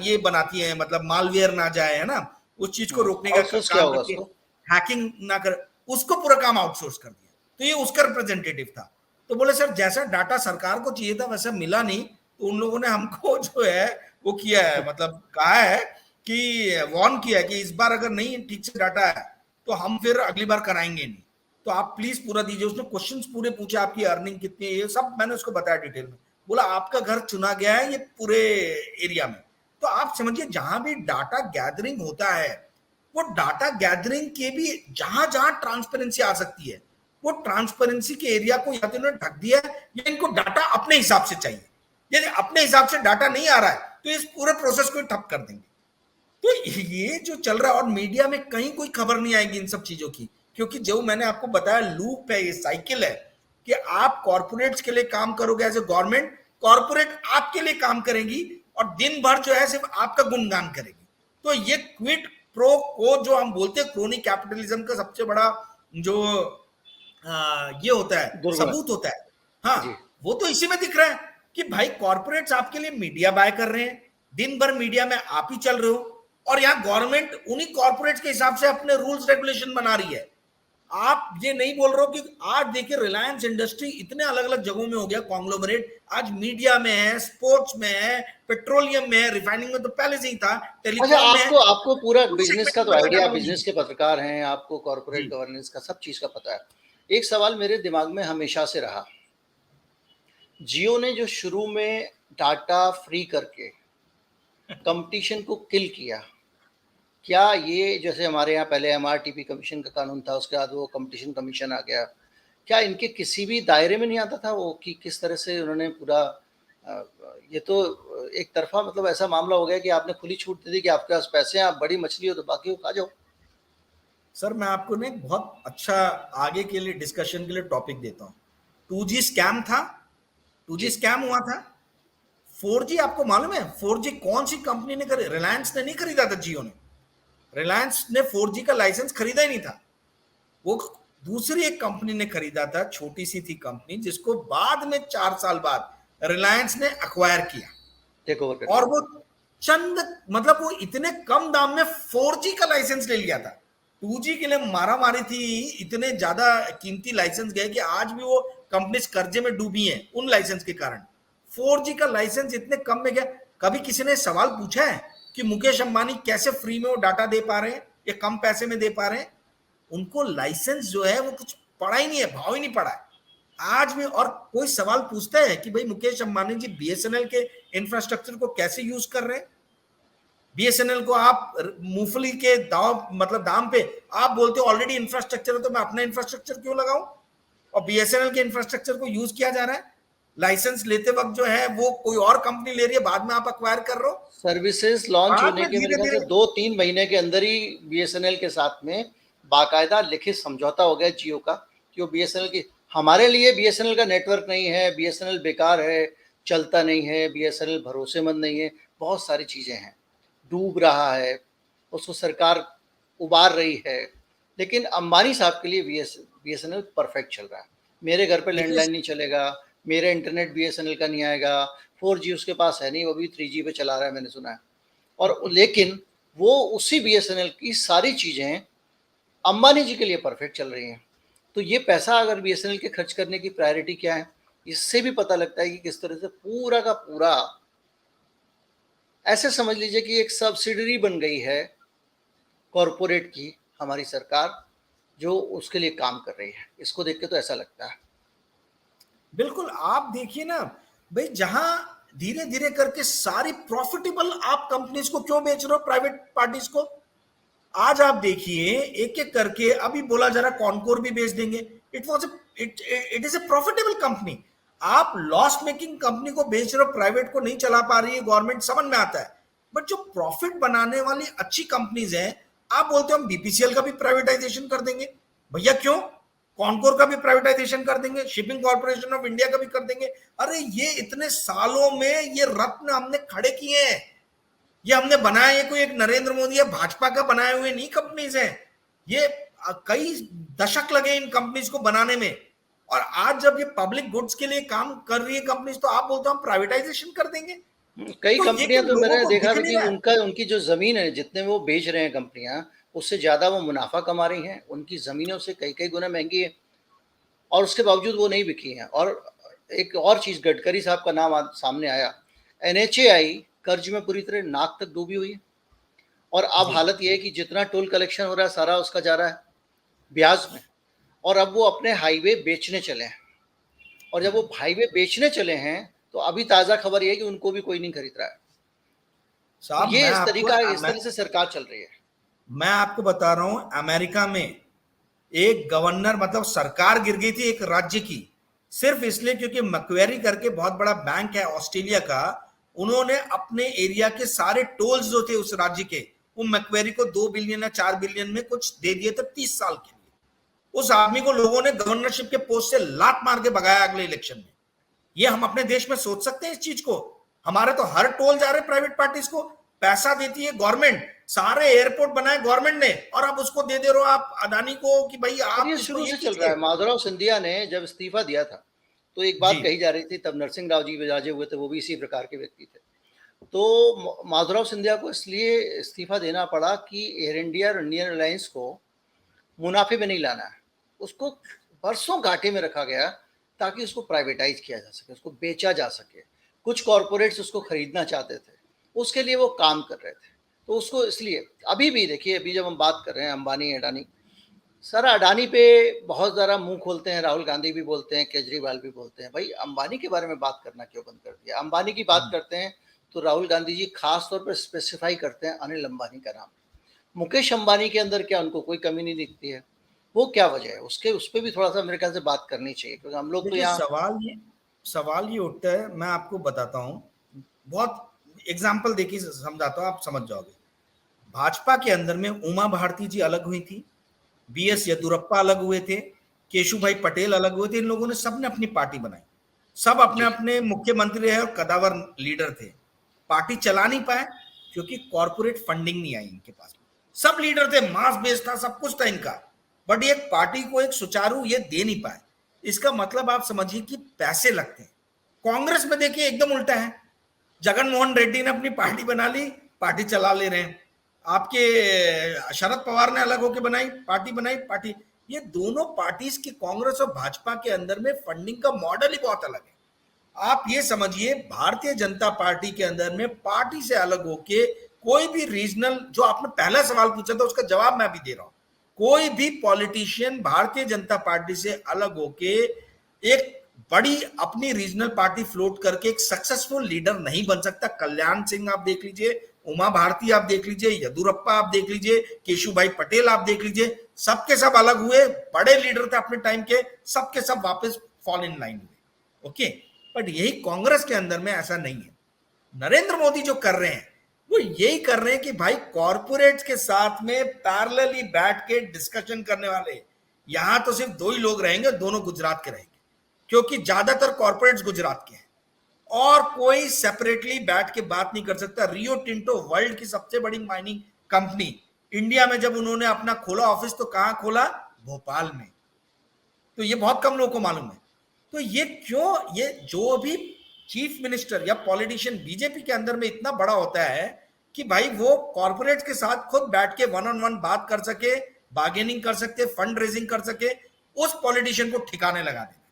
ये बनाती है, मतलब मालवेयर ना जाए, है ना, उस चीज को रोकने का आउटसोर्स किया काम होगा करती है, उसको। हैकिंग ना कर, उसको पूरा काम आउटसोर्स कर दिया। तो ये उसका रिप्रेजेंटेटिव था। तो बोले सर जैसा डाटा सरकार को चाहिए था वैसा मिला नहीं, तो उन लोगों ने हमको जो है वो किया है, मतलब कहा है कि वार्न किया है कि इस बार अगर नहीं ठीक से डाटा है तो हम फिर अगली बार कराएंगे नहीं, तो आप प्लीज पूरा दीजिए। उसने क्वेश्चंस पूरे पूछे, आपकी अर्निंग कितनी है, ये सब मैंने उसको बताया डिटेल में। बोला आपका घर चुना गया है ये पूरे एरिया में। तो आप समझिए जहां भी डाटा गैदरिंग होता है, वो डाटा गैदरिंग के भी जहां जहां ट्रांसपेरेंसी आ सकती है वो ट्रांसपेरेंसी के एरिया को या तो इन्होंने ढक दिया है या इनको डाटा अपने हिसाब से चाहिए। यदि अपने हिसाब से डाटा नहीं आ रहा है तो इस पूरे प्रोसेस को ठप कर देंगे। तो ये जो चल रहा है, और मीडिया में कहीं कोई खबर नहीं आएगी इन सब चीजों की, क्योंकि जो मैंने आपको बताया लूप है, ये साइकिल है कि आप कॉर्पोरेट्स के लिए काम करोगे एज ए गवर्नमेंट, कॉर्पोरेट आपके लिए काम करेंगी और दिन भर जो है सिर्फ आपका गुणगान करेगी। तो ये क्विड प्रो को जो हम बोलते हैं क्रोनी कैपिटलिज्म का सबसे बड़ा जो ये होता है दुर्गुण। सबूत होता है, हाँ, जी। वो तो इसी में दिख रहा है कि भाई कॉर्पोरेट्स आपके लिए मीडिया बाय कर रहे हैं, दिन भर मीडिया में आप ही चल रहे हो, और यहाँ गवर्नमेंट उन्हीं कॉर्पोरेट्स के हिसाब से अपने रूल्स रेगुलेशन बना रही है। आप ये नहीं बोल रहे हो कि आज देखिए रिलायंस इंडस्ट्री इतने अलग अलग जगहों में हो गया कॉन्ग्लोमरेट, आज मीडिया में है, स्पोर्ट्स में है, पेट्रोलियम में है, रिफाइनिंग में तो पहले से ही था, अच्छा, टेलीकॉम में है। आपको आपको पूरा उस बिजनेस सेगमेंट का में तो पता आइडिया, करना आप होगी। बिजनेस के पत्रकार हैं, आपको कॉर्पोरेट जी गवर्नेंस का सब चीज़ का पता है। एक सवाल मेरे दिमाग में हमेशा से रहा, जियो ने जो शुरू में डाटा फ्री करके कंपटीशन को किल किया, क्या ये जैसे हमारे यहाँ पहले एमआरटीपी कमीशन का कानून था, उसके बाद वो कंपटीशन कमीशन आ गया, क्या इनके किसी भी दायरे में नहीं आता था वो कि किस तरह से उन्होंने पूरा ये तो एक तरफा मतलब ऐसा मामला हो गया कि आपने खुली छूट दे दी कि आपके पास पैसे हैं, आप बड़ी मछली हो तो बाकी को खा जाओ। सर, मैं आपको ना एक बहुत अच्छा आगे के लिए डिस्कशन के लिए टॉपिक देता हूँ। 2G स्कैम था, 2G जी। स्कैम हुआ था। 4G आपको मालूम है 4G कौन सी कंपनी ने खरीदा? रिलायंस ने नहीं खरीदा था, जियो ने। रिलायंस ने 4G का लाइसेंस खरीदा ही नहीं था, वो दूसरी एक कंपनी ने खरीदा था, छोटी सी थी कंपनी, जिसको बाद में 4 साल बाद रिलायंस ने अक्वायर किया। टेक ओवर कर और लिया। वो चंद मतलब वो इतने कम दाम में 4G का लाइसेंस ले लिया था। 2G के लिए मारा मारी थी, इतने ज्यादा कीमती लाइसेंस गए कि आज भी वो कंपनी कर्जे में डूबी हैं उन लाइसेंस के कारण। 4G का लाइसेंस इतने कम में गया। कभी किसी ने सवाल पूछा है कि मुकेश अंबानी कैसे फ्री में वो डाटा दे पा रहे हैं या कम पैसे में दे पा रहे हैं? उनको लाइसेंस जो है वो कुछ पड़ा ही नहीं है, भाव ही नहीं पड़ा है आज भी। और कोई सवाल पूछता है कि भाई मुकेश अंबानी जी बीएसएनएल के इंफ्रास्ट्रक्चर को कैसे यूज कर रहे हैं? बीएसएनएल को आप मूंगफली के दाव मतलब दाम पे आप बोलते हो ऑलरेडी इंफ्रास्ट्रक्चर है तो मैं अपना इंफ्रास्ट्रक्चर क्यों लगाऊं? और बीएसएनएल के इंफ्रास्ट्रक्चर को यूज किया जा रहा है, लाइसेंस लेते वक्त जो है वो कोई और कंपनी ले रही है, बाद में आप अक्वायर कर रहे हो। सर्विसेज लॉन्च बाद होने में के मेरे धीरे ख्याल से धीरे 2-3 महीने के अंदर ही बीएसएनएल के साथ में बाकायदा लिखित समझौता हो गया जियो का, कि वो बीएसएनएल की हमारे लिए बीएसएनएल का नेटवर्क नहीं है, बीएसएनएल बेकार है, चलता नहीं है, बीएसएनएल भरोसेमंद नहीं है, बहुत सारी चीज़ें हैं, डूब रहा है, उसको सरकार उबार रही है। लेकिन अंबानी साहब के लिए बीएसएनएल परफेक्ट चल रहा है। मेरे घर पे देखिए, लैंडलाइन नहीं चलेगा, मेरा इंटरनेट बीएसएनएल का नहीं आएगा, 4G उसके पास है नहीं, वो भी 3G पे चला रहा है मैंने सुना है। और लेकिन वो उसी बीएसएनएल की सारी चीज़ें अंबानी जी के लिए परफेक्ट चल रही हैं। तो ये पैसा अगर बीएसएनएल के खर्च करने की प्रायोरिटी क्या है, इससे भी पता लगता है कि किस तरह से पूरा का पूरा ऐसे समझ लीजिए कि एक सब्सिडरी बन गई है कॉरपोरेट की हमारी सरकार, जो उसके लिए काम कर रही है। इसको देख के तो ऐसा लगता है। बिल्कुल। आप देखिए ना भाई, जहां धीरे धीरे करके सारी प्रॉफिटेबल आप कंपनीज को क्यों बेच रहे हो प्राइवेट पार्टीज को? आज आप देखिए एक एक करके, अभी बोला जा रहा कॉनकोर भी बेच देंगे। It is a profitable company. आप लॉस मेकिंग कंपनी को बेच रहे हो, प्राइवेट को नहीं चला पा रही है गवर्नमेंट, समझ में आता है। बट जो प्रॉफिट बनाने वाली अच्छी कंपनीज हैं, आप बोलते हो हम बीपीसीएल का भी प्राइवेटाइजेशन कर देंगे। भैया क्यों? कॉनकोर का भी प्राइवेटाइजेशन कर देंगे, शिपिंग कॉर्पोरेशन ऑफ इंडिया का भी कर देंगे। अरे ये इतने सालों में ये रत्न हमने खड़े किए हैं, ये हमने बनाया, ये कोई एक नरेंद्र मोदी या भाजपा का बनाए हुए नहीं कंपनीज हैं। ये कई दशक लगे इन कंपनीज को बनाने में, और आज जब ये पब्लिक गुड्स के लिए काम कर रही है कंपनीज, तो आप बोलते हो हम प्राइवेटाइजेशन कर देंगे। कई तो ये कंपनियां तो लोगों मैंने को देखा दिख था नहीं कि रहा है। उनकी जो ज़मीन है, जितने वो बेच रहे हैं कंपनियां, उससे ज़्यादा वो मुनाफा कमा रही हैं। उनकी ज़मीनों से कई कई गुना महंगी है, और उसके बावजूद वो नहीं बिकी हैं। और एक और चीज़, गडकरी साहब का नाम सामने आया, NHAI कर्ज में पूरी तरह नाक तक डूबी हुई है। और अब जी हालत ये है कि जितना टोल कलेक्शन हो रहा है सारा उसका जा रहा है ब्याज में। और अब वो अपने हाईवे बेचने चले हैं, और जब वो हाईवे बेचने चले हैं तो अभी ताज़ा खबर ये है कि उनको भी कोई नहीं खरीद रहा है। तो साहब, ये इस तरह से सरकार चल रही है। मैं आपको बता रहा हूं, अमेरिका में एक गवर्नर मतलब सरकार गिर गई थी एक राज्य की, सिर्फ इसलिए क्योंकि मैक्वेरी करके बहुत बड़ा बैंक है ऑस्ट्रेलिया का, उन्होंने अपने एरिया के सारे टोल्स जो थे उस राज्य के, वो मैक्वेरी को 2 बिलियन या 4 बिलियन में कुछ दे दिए थे 30 साल के लिए। उस आदमी को लोगों ने गवर्नरशिप के पोस्ट से लात मार के भगाया अगले इलेक्शन में। ये हम अपने देश में सोच सकते हैं इस चीज को? हमारे तो हर टोल जा रहे प्राइवेट पार्टीज को, पैसा देती है गवर्नमेंट, सारे एयरपोर्ट बनाए गवर्नमेंट ने, और अब उसको दे दे रहे हो आप अडानी को कि भाई और आप ये इसको शुरू ये से चल रहा कीजिए। है। माधवराव सिंधिया ने जब इस्तीफा दिया था तो एक जी बात कही जा रही थी, तब नरसिंह राव जी विराजे हुए थे, वो भी इसी प्रकार के व्यक्ति थे। तो माधवराव सिंधिया को इसलिए इस्तीफा देना पड़ा कि एयर इंडिया और इंडियन एयरलाइंस को मुनाफे में नहीं लाना है, उसको बरसों घाटे में रखा गया ताकि उसको प्राइवेटाइज किया जा सके, उसको बेचा जा सके। कुछ कॉरपोरेट्स उसको खरीदना चाहते थे, उसके लिए वो काम कर रहे थे। तो उसको इसलिए अभी भी देखिए, अभी जब हम बात कर रहे हैं अंबानी अडानी, सर अडानी पे बहुत ज़्यादा मुंह खोलते हैं, राहुल गांधी भी बोलते हैं, केजरीवाल भी बोलते हैं, भाई अंबानी के बारे में बात करना क्यों बंद कर दिया? अंबानी की बात करते हैं तो राहुल गांधी जी खास तौर पर स्पेसिफाई करते हैं अनिल अंबानी का नाम। मुकेश अंबानी के अंदर क्या उनको कोई कमी नहीं दिखती है? वो क्या वजह है? उसके उस पर भी थोड़ा सा मेरे ख्याल से बात करनी चाहिए, क्योंकि हम लोग तो देखिए यहाँ सवाल ये उठता है, मैं आपको बताता हूँ, बहुत एग्जाम्पल देखिए समझाता हूँ, आप समझ जाओगे। भाजपा के अंदर में उमा भारती जी अलग हुई थी, बीएस येदुरप्पा अलग हुए थे, केशु भाई जी पटेल अलग हुए थे, इन लोगों ने सबने अपनी पार्टी बनाई, सब अपने जी अपने मुख्यमंत्री रहे और कदावर लीडर थे। पार्टी चला नहीं पाए क्योंकि कॉर्पोरेट फंडिंग नहीं आई इनके पास। सब लीडर थे, मास बेस था, सब कुछ था इनका, बट ये पार्टी को एक सुचारू ये दे नहीं पाए। इसका मतलब आप समझिए कि पैसे लगते हैं। कांग्रेस में देखिए एकदम उल्टा है, जगन मोहन रेड्डी ने अपनी पार्टी बना ली, पार्टी चला ले रहे हैं। आपके शरद पवार ने अलग होकर बनाई पार्टी। ये दोनों पार्टीज की, कांग्रेस और भाजपा के अंदर में फंडिंग का मॉडल ही बहुत अलग है। आप ये समझिए भारतीय जनता पार्टी के अंदर में पार्टी से अलग होके कोई भी रीजनल, जो आपने पहला सवाल पूछा था उसका जवाब मैं भी दे रहा हूं, कोई भी पॉलिटिशियन भारतीय जनता पार्टी से अलग होके एक बड़ी अपनी रीजनल पार्टी फ्लोट करके एक सक्सेसफुल लीडर नहीं बन सकता। कल्याण सिंह आप देख लीजिए, उमा भारती आप देख लीजिए, येदुरप्पा आप देख लीजिए, केशु भाई पटेल आप देख लीजिए, सबके सब अलग हुए, बड़े लीडर थे अपने टाइम के, सबके सब वापस फॉल इन लाइन हुए। ओके, बट यही कांग्रेस के अंदर में ऐसा नहीं है। नरेंद्र मोदी जो कर रहे हैं वो यही कर रहे हैं कि भाई कॉर्पोरेट्स के साथ में पैरेलली बैठ के डिस्कशन करने वाले, यहां तो सिर्फ दो ही लोग रहेंगे, दोनों गुजरात के रहेंगे, क्योंकि ज्यादातर कॉर्पोरेट्स गुजरात के हैं, और कोई सेपरेटली बैठ के बात नहीं कर सकता। रियो टिंटो वर्ल्ड की सबसे बड़ी माइनिंग कंपनी, इंडिया में जब उन्होंने अपना खोला ऑफिस तो कहां खोला? भोपाल में। तो ये बहुत कम लोगों को मालूम है। तो ये क्यों, ये जो भी चीफ मिनिस्टर या पॉलिटिशियन बीजेपी के अंदर में इतना बड़ा होता है कि भाई वो कॉर्पोरेट के साथ खुद बैठ के वन ऑन वन बात कर सके, बार्गेनिंग कर सके, फंड रेजिंग कर सके, उस पॉलिटिशियन को ठिकाने लगा देना।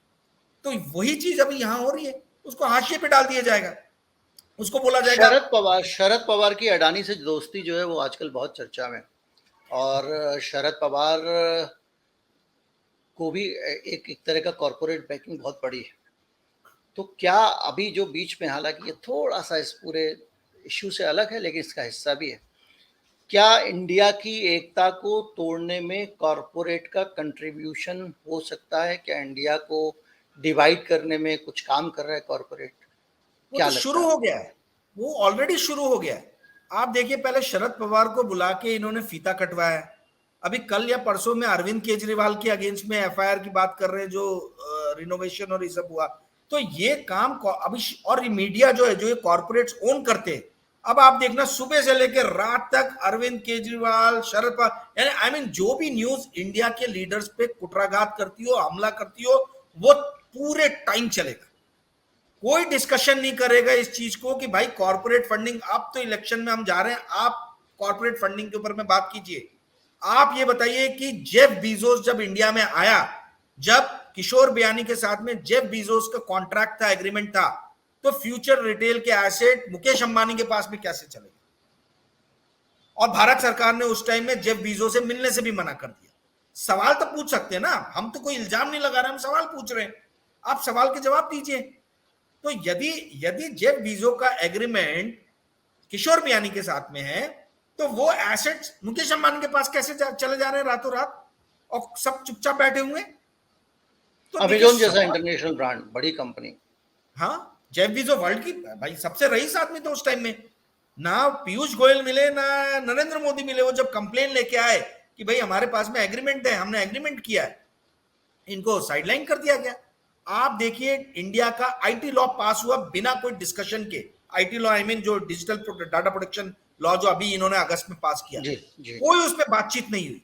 तो वही चीज अभी यहां हो रही है, उसको हाशिए पे डाल दिया जाएगा, उसको बोला जाएगा। शरद पवार की अडानी से दोस्ती जो है वो आजकल बहुत चर्चा में, और शरद पवार को भी एक तरह का कॉरपोरेट बैकिंग बहुत बड़ी है। तो क्या अभी जो बीच में, हालांकि ये थोड़ा सा इस पूरे इश्यू से अलग है लेकिन इसका हिस्सा भी है, क्या इंडिया की एकता को तोड़ने में कॉरपोरेट का कंट्रीब्यूशन हो सकता है? क्या इंडिया को डिवाइड करने में कुछ काम कर रहा है कॉरपोरेट? वो क्या तो लगता शुरू है हो आपको? गया है, वो ऑलरेडी शुरू हो गया है। आप देखिए पहले शरद पवार को बुला के इन्होंने फीता कटवाया, अभी कल या परसों में अरविंद केजरीवाल के अगेंस्ट में एफआईआर की बात कर रहे हैं, जो रिनोवेशन और ये सब हुआ। तो ये काम अभी, और मीडिया जो है, जो ये कॉर्पोरेट्स ओन करते हैं, अब आप देखना सुबह से लेकर रात तक अरविंद केजरीवाल, शरद पवार, यानी आई मीन जो भी न्यूज इंडिया के लीडर्स पे कुटराघात करती हो, हमला करती हो, वो पूरे टाइम चलेगा। कोई डिस्कशन नहीं करेगा इस चीज को कि भाई कॉर्पोरेट फंडिंग, अब तो इलेक्शन में हम जा रहे हैं, आप कॉर्पोरेट फंडिंग के ऊपर में बात कीजिए। आप ये बताइए कि जेफ बीजोस जब इंडिया में आया, जब किशोर बियानी के साथ में जेफ बीजोस का कॉन्ट्रैक्ट था, एग्रीमेंट था, तो फ्यूचर रिटेल के एसेट मुकेश अंबानी के पास में कैसे चलेगा? और भारत सरकार ने उस टाइम में जेफ बीजोस से मिलने से भी मना कर दिया। सवाल तो पूछ सकते हैं ना, हम तो कोई इल्जाम नहीं लगा रहे, हम सवाल पूछ रहे हैं, आप सवाल के जवाब दीजिए। तो यदि यदि जेफ बीजो का एग्रीमेंट किशोर बियानी के साथ में है, तो वो एसेट्स मुकेश अंबानी के पास कैसे चले जा रहे हैं रातों रात? और सब चुपचाप बैठे हुए। तो देखिए अमेजोन जैसा सवाल, इंटरनेशनल ब्रांड, बड़ी कंपनी। हाँ, जेफ बीजोस वर्ल्ड की भाई सबसे रईस आदमी तो उस टाइम में, ना पीयूष गोयल मिले ना नरेंद्र मोदी मिले। वो जब कंप्लेन लेके आए कि भाई हमारे पास में एग्रीमेंट है, हमने एग्रीमेंट किया है, इनको साइडलाइन कर दिया गया। आप देखिए इंडिया का आईटी लॉ पास हुआ बिना कोई डिस्कशन के। आईटी लॉ आई मीन जो डिजिटल डाटा प्रोटेक्शन लॉ जो अभी इन्होंने अगस्त में पास किया, जी जी जी। कोई उस पर बातचीत नहीं हुई।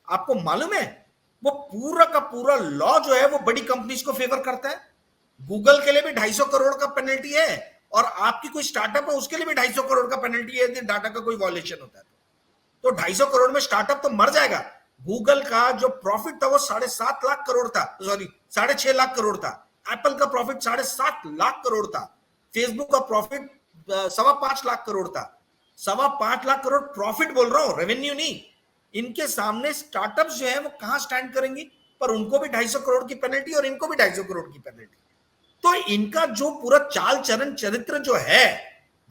आपको मालूम है वो पूरा का पूरा लॉ जो है वो बड़ी कंपनीज को फेवर करता है। गूगल के लिए भी 250 करोड़ का पेनल्टी है, और आपकी कोई स्टार्टअप है उसके लिए भी 250 करोड़ का पेनल्टी है यदि डाटा का कोई वॉयलेशन होता है। तो 250 करोड़ में स्टार्टअप तो मर जाएगा। गूगल का जो प्रॉफिट था वो 7.5 लाख करोड़ था, सॉरी 6.5 लाख करोड़ था। एप्पल का प्रॉफिट 7.5 लाख करोड़ था। फेसबुक का प्रॉफिट 5.25 लाख करोड़ था। 5.25 लाख करोड़ प्रॉफिट बोल रहा हूं, रेवेन्यू नहीं। इनके सामने स्टार्टअप्स जो है वो कहां स्टैंड करेंगी? पर उनको भी 250 करोड़ की पेनल्टी और इनको भी 250 करोड़ की पेनल्टी। तो इनका जो पूरा चाल चरण चरित्र जो है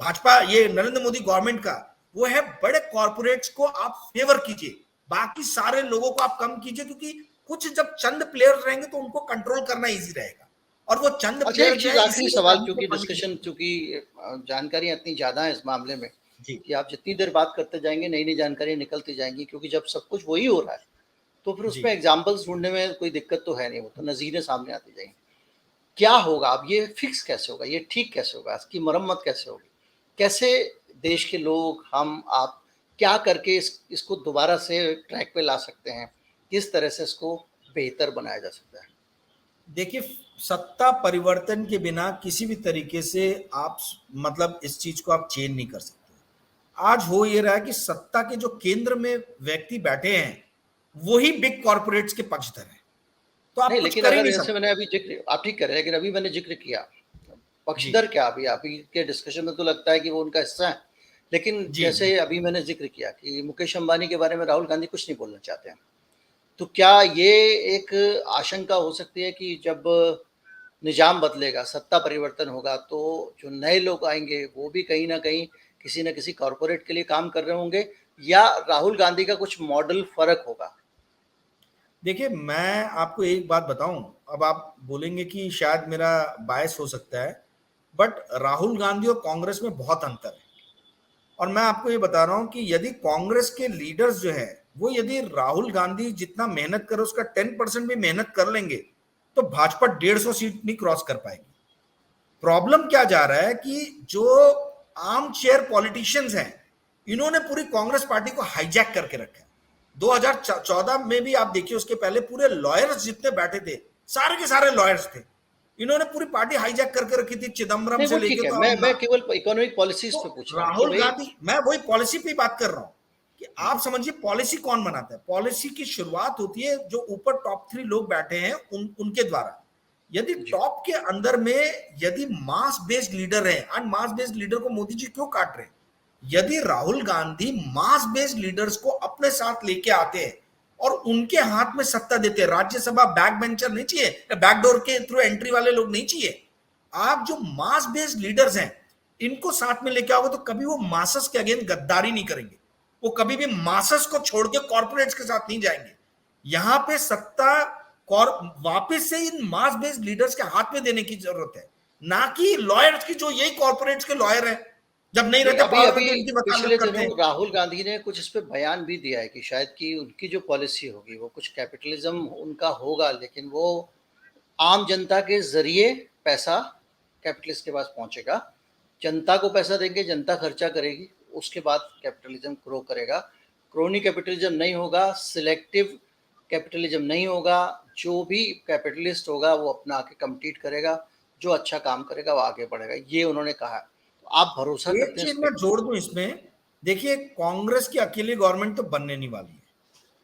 भाजपा, ये नरेंद्र मोदी गवर्नमेंट का, वो है बड़े कॉर्पोरेट्स को आप फेवर कीजिए, बाकी सारे लोगों को आप कम कीजिए, क्योंकि कुछ जब चंद प्लेयर रहेंगे तो उनको कंट्रोल करना इजी रहेगा। और वो चंद अच्छा, प्लेयर एक जो चीज है आखिरी इसीलिए सवाल, रैली को क्योंकि फंड करते डिस्कशन, क्योंकि जानकारियां इतनी ज्यादा है इस मामले में हैं। कि आप जितनी देर बात करते जाएंगे नई नई जानकारी निकलती जाएंगी, क्योंकि जब सब कुछ वही हो रहा है तो फिर जी उसमें एग्जाम्पल्स ढूंढने में कोई दिक्कत तो है नहीं, वो तो नजीरें सामने आती जाएंगी। क्या होगा अब, ये फिक्स कैसे होगा, ये ठीक कैसे होगा, इसकी मरम्मत कैसे होगी, कैसे देश के लोग, हम आप क्या करके इसको दोबारा से ट्रैक पे ला सकते हैं, किस तरह से इसको बेहतर बनाया जा सकता है? देखिए, सत्ता परिवर्तन के बिना किसी भी तरीके से आप मतलब इस चीज को आप चेंज नहीं कर सकते। आज हो ये रहा है कि सत्ता के जो केंद्र में व्यक्ति बैठे हैं वही बिग कॉर्पोरेट्स के पक्षधर हैं, तो आप नहीं, कुछ लेकिन कर ही अगर नहीं जैसे सकते। मैंने अभी जिक्र, आप ठीक कर रहे हैं, लेकिन अभी मैंने जिक्र किया जी पक्षधर, क्या अभी के डिस्कशन में तो लगता है कि वो उनका हिस्सा है, लेकिन जी जी। जैसे अभी मैंने जिक्र किया कि मुकेश अंबानी के बारे में राहुल गांधी कुछ नहीं बोलना चाहते हैं, तो क्या ये एक आशंका हो सकती है कि जब निजाम बदलेगा, सत्ता परिवर्तन होगा, तो जो नए लोग आएंगे वो भी कहीं ना कहीं किसी न किसी कॉरपोरेट के लिए काम कर रहे होंगे, या राहुल गांधी का कुछ मॉडल फर्क होगा? देखिए, मैं आपको एक बात बताऊं, अब आप बोलेंगे कि शायद मेरा बायस हो सकता है, बट राहुल गांधी और कांग्रेस में बहुत अंतर है। और मैं आपको ये बता रहा हूं कि यदि कांग्रेस के लीडर्स जो है वो यदि राहुल गांधी जितना मेहनत करे उसका 10% भी मेहनत कर लेंगे तो भाजपा 150 सीट नहीं क्रॉस कर पाएगी। प्रॉब्लम क्या जा रहा है कि जो आर्म चेयर पॉलिटिशियंस हैं, इन्होंने पूरी कांग्रेस पार्टी को हाईजैक करके रखा है। 2014 में भी आप देखिए, उसके पहले पूरे लॉयर्स जितने बैठे थे सारे के सारे लॉयर्स थे। इन्होंने पूरी पार्टी हाईजैक करके रखी थी, चिदम्बरम नहीं, से वो ठीक लेके है, तो मैं अब। मैं केवल इकोनॉमिक पॉलिसीज तो पे पूछ रहा हूँ कि राहुल भाई। गांधी, मैं वही पॉलिसी पे बात कर रहा हूं कि आप समझिए पॉलिसी कौन बनाता है। पॉलिसी की शुरुआत होती है जो ऊपर टॉप 3 लोग बैठे हैं उनके द्वारा। यदि जी टॉप के अंदर में यदि मास बेस्ड लीडर है, और मास बेस्ड लीडर को मोदी जी क्यों काट रहे हैं? यदि राहुल गांधी मास बेस्ड लीडर्स को अपने साथ लेके आते हैं और उनके हाथ में सत्ता देते हैं, राज्यसभा बैक बेंचर नहीं चाहिए, बैकडोर के थ्रू एंट्री वाले लोग नहीं चाहिए। आप जो मास बेस्ड लीडर्स हैं इनको साथ में लेके आओगे तो कभी वो मासस के अगेंस्ट गद्दारी नहीं करेंगे, वो कभी भी मासस को छोड़ के कॉर्पोरेट्स के साथ नहीं जाएंगे। यहां पे सत्ता वापस से इन मास बेस्ड लीडर्स के हाथ में देने की जरूरत है, ना कि लॉयर्स की, जो यही कॉर्पोरेट्स के लॉयर हैं, जब नहीं नहीं, रहते अभी पावर में अभी तो इनकी पिछले वकालत करते दिनों हैं। राहुल गांधी ने कुछ इस पे बयान भी दिया है कि शायद कि उनकी जो पॉलिसी होगी वो कुछ कैपिटलिज्म उनका होगा, लेकिन वो आम जनता के जरिए पैसा कैपिटलिस्ट के पास पहुंचेगा, जनता को पैसा देंगे, जनता खर्चा करेगी, उसके बाद कैपिटलिज्म ग्रो करेगा। क्रोनी कैपिटलिज्म नहीं होगा, सिलेक्टिव कैपिटलिज्म नहीं होगा, जो भी कैपिटलिस्ट होगा वो अपना आके कम्पीट करेगा, जो अच्छा काम करेगा वो आगे बढ़ेगा, ये उन्होंने कहा है। तो आप भरोसा एक करते हैं इस चीज पे? मैं जोड़ दूं इसमें, देखिए कांग्रेस की अकेली गवर्नमेंट तो बनने नहीं वाली है,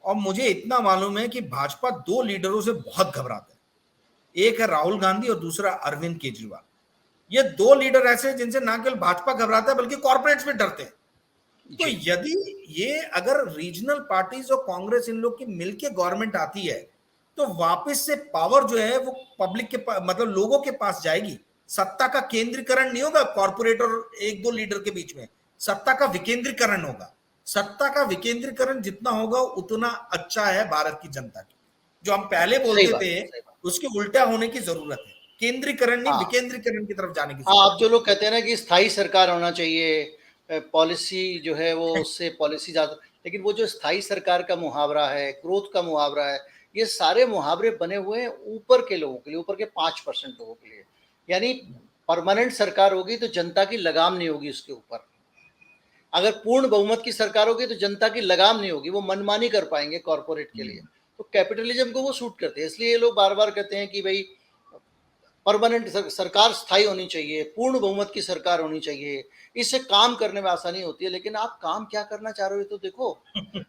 और मुझे इतना मालूम है कि भाजपा 2 लीडरों से बहुत घबराता है। एक है राहुल गांधी और दूसरा अरविंद केजरीवाल। ये 2 लीडर ऐसे हैं जिनसे ना केवल भाजपा घबराता है बल्कि कॉर्पोरेट्स भी डरते हैं। तो जी यदि ये अगर रीजनल पार्टीज और कांग्रेस इन लोग की मिलके गवर्नमेंट आती है तो वापस से पावर जो है वो पब्लिक के मतलब लोगों के पास जाएगी। सत्ता का केंद्रीकरण नहीं होगा कॉर्पोरेट और 1-2 लीडर के बीच में, सत्ता का विकेंद्रीकरण होगा। सत्ता का विकेंद्रीकरण जितना होगा उतना अच्छा है भारत की जनता की। जो हम पहले सही बोलते बात थे है, सही बात। उसके उल्टा होने की जरूरत है, केंद्रीकरण नहीं हाँ विकेंद्रीकरण की तरफ जाने की हाँ, जरूरत अब जो लोग कहते हैं ना कि स्थायी सरकार होना चाहिए, पॉलिसी जो है वो है। उससे पॉलिसी ज़्यादा, लेकिन वो जो स्थायी सरकार का मुहावरा है, ग्रोथ का मुहावरा है, ये सारे मुहावरे बने हुए हैं ऊपर के लोगों के लिए, ऊपर के 5% लोगों के लिए। यानी परमानेंट सरकार होगी तो जनता की लगाम नहीं होगी उसके ऊपर। अगर पूर्ण बहुमत की सरकार होगी तो जनता की लगाम नहीं होगी, वो मनमानी कर पाएंगे कॉरपोरेट के लिए। तो कैपिटलिज्म को वो सूट करते हैं, इसलिए ये लोग बार बार कहते हैं कि भाई परमानेंट सरकार स्थायी होनी चाहिए, पूर्ण बहुमत की सरकार होनी चाहिए, इससे काम करने में आसानी होती है। लेकिन आप काम क्या करना चाह रहे हो तो देखो,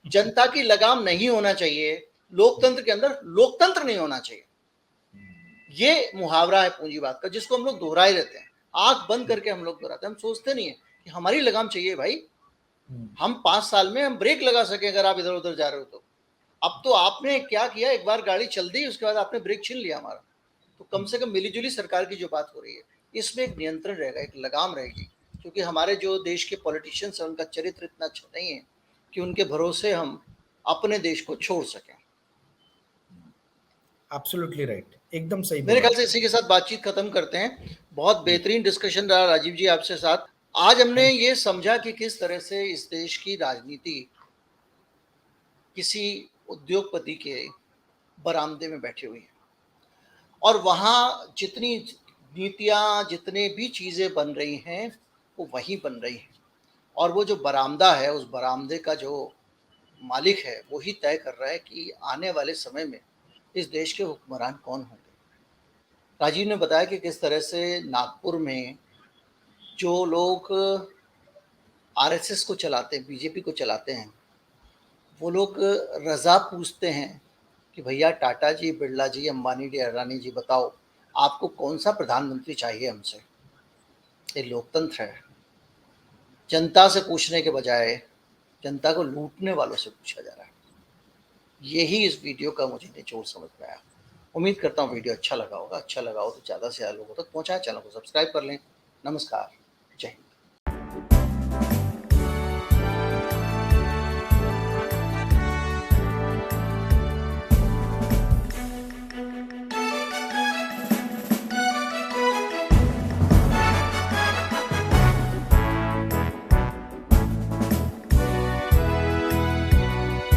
जनता की लगाम नहीं होना चाहिए, लोकतंत्र के अंदर लोकतंत्र नहीं होना चाहिए। ये मुहावरा है पूंजीवाद का, जिसको हम लोग दोहराए रहते हैं, आंख बंद करके हम लोग दोहराते हैं। हम सोचते नहीं है कि हमारी लगाम चाहिए भाई, हम 5 साल में हम ब्रेक लगा सके अगर आप इधर उधर जा रहे हो तो। अब तो आपने क्या किया, एक बार गाड़ी चल दी उसके बाद आपने ब्रेक छीन लिया हमारा। तो कम से कम मिलीजुली सरकार की जो बात हो रही है, इसमें एक नियंत्रण रहेगा, एक लगाम रहेगी, क्योंकि हमारे जो देश के पॉलिटिशियंस हैं उनका चरित्र इतना अच्छा नहीं है कि उनके भरोसे हम अपने देश को छोड़ सकें। एब्सोल्युटली राइट, एकदम सही मेरे बोला ख्याल से आपने। इसी के साथ बातचीत खत्म करते हैं। बहुत जी, बेहतरीन डिस्कशन रहा राजीव जी आपसे साथ। आज हमने थैंक ये समझा कि किस तरह से इस देश की राजनीति किसी उद्योगपति के बरामदे में बैठी हुई है, और वहाँ जितनी नीतियाँ, जितने भी चीज़ें बन रही हैं वो वहीं बन रही हैं, और वो जो बरामदा है, उस बरामदे का जो मालिक है वो ही तय कर रहा है कि आने वाले समय में इस देश के हुक्मरान कौन होंगे। राजीव ने बताया कि किस तरह से नागपुर में जो लोग आरएसएस को चलाते हैं, बीजेपी को चलाते हैं, वो लोग रज़ा पूछते हैं कि भैया टाटा जी, बिरला जी, अंबानी जी, अडानी जी, बताओ आपको कौन सा प्रधानमंत्री चाहिए हमसे। ये लोकतंत्र है, जनता से पूछने के बजाय जनता को लूटने वालों से पूछा जा रहा है। यही इस वीडियो का मुझे निचोड़ समझ में आया। उम्मीद करता हूँ वीडियो अच्छा लगा होगा। अच्छा लगा हो तो ज़्यादा से ज़्यादा लोगों तक पहुँचाएं, चैनल को सब्सक्राइब कर लें। नमस्कार, जय हिंद।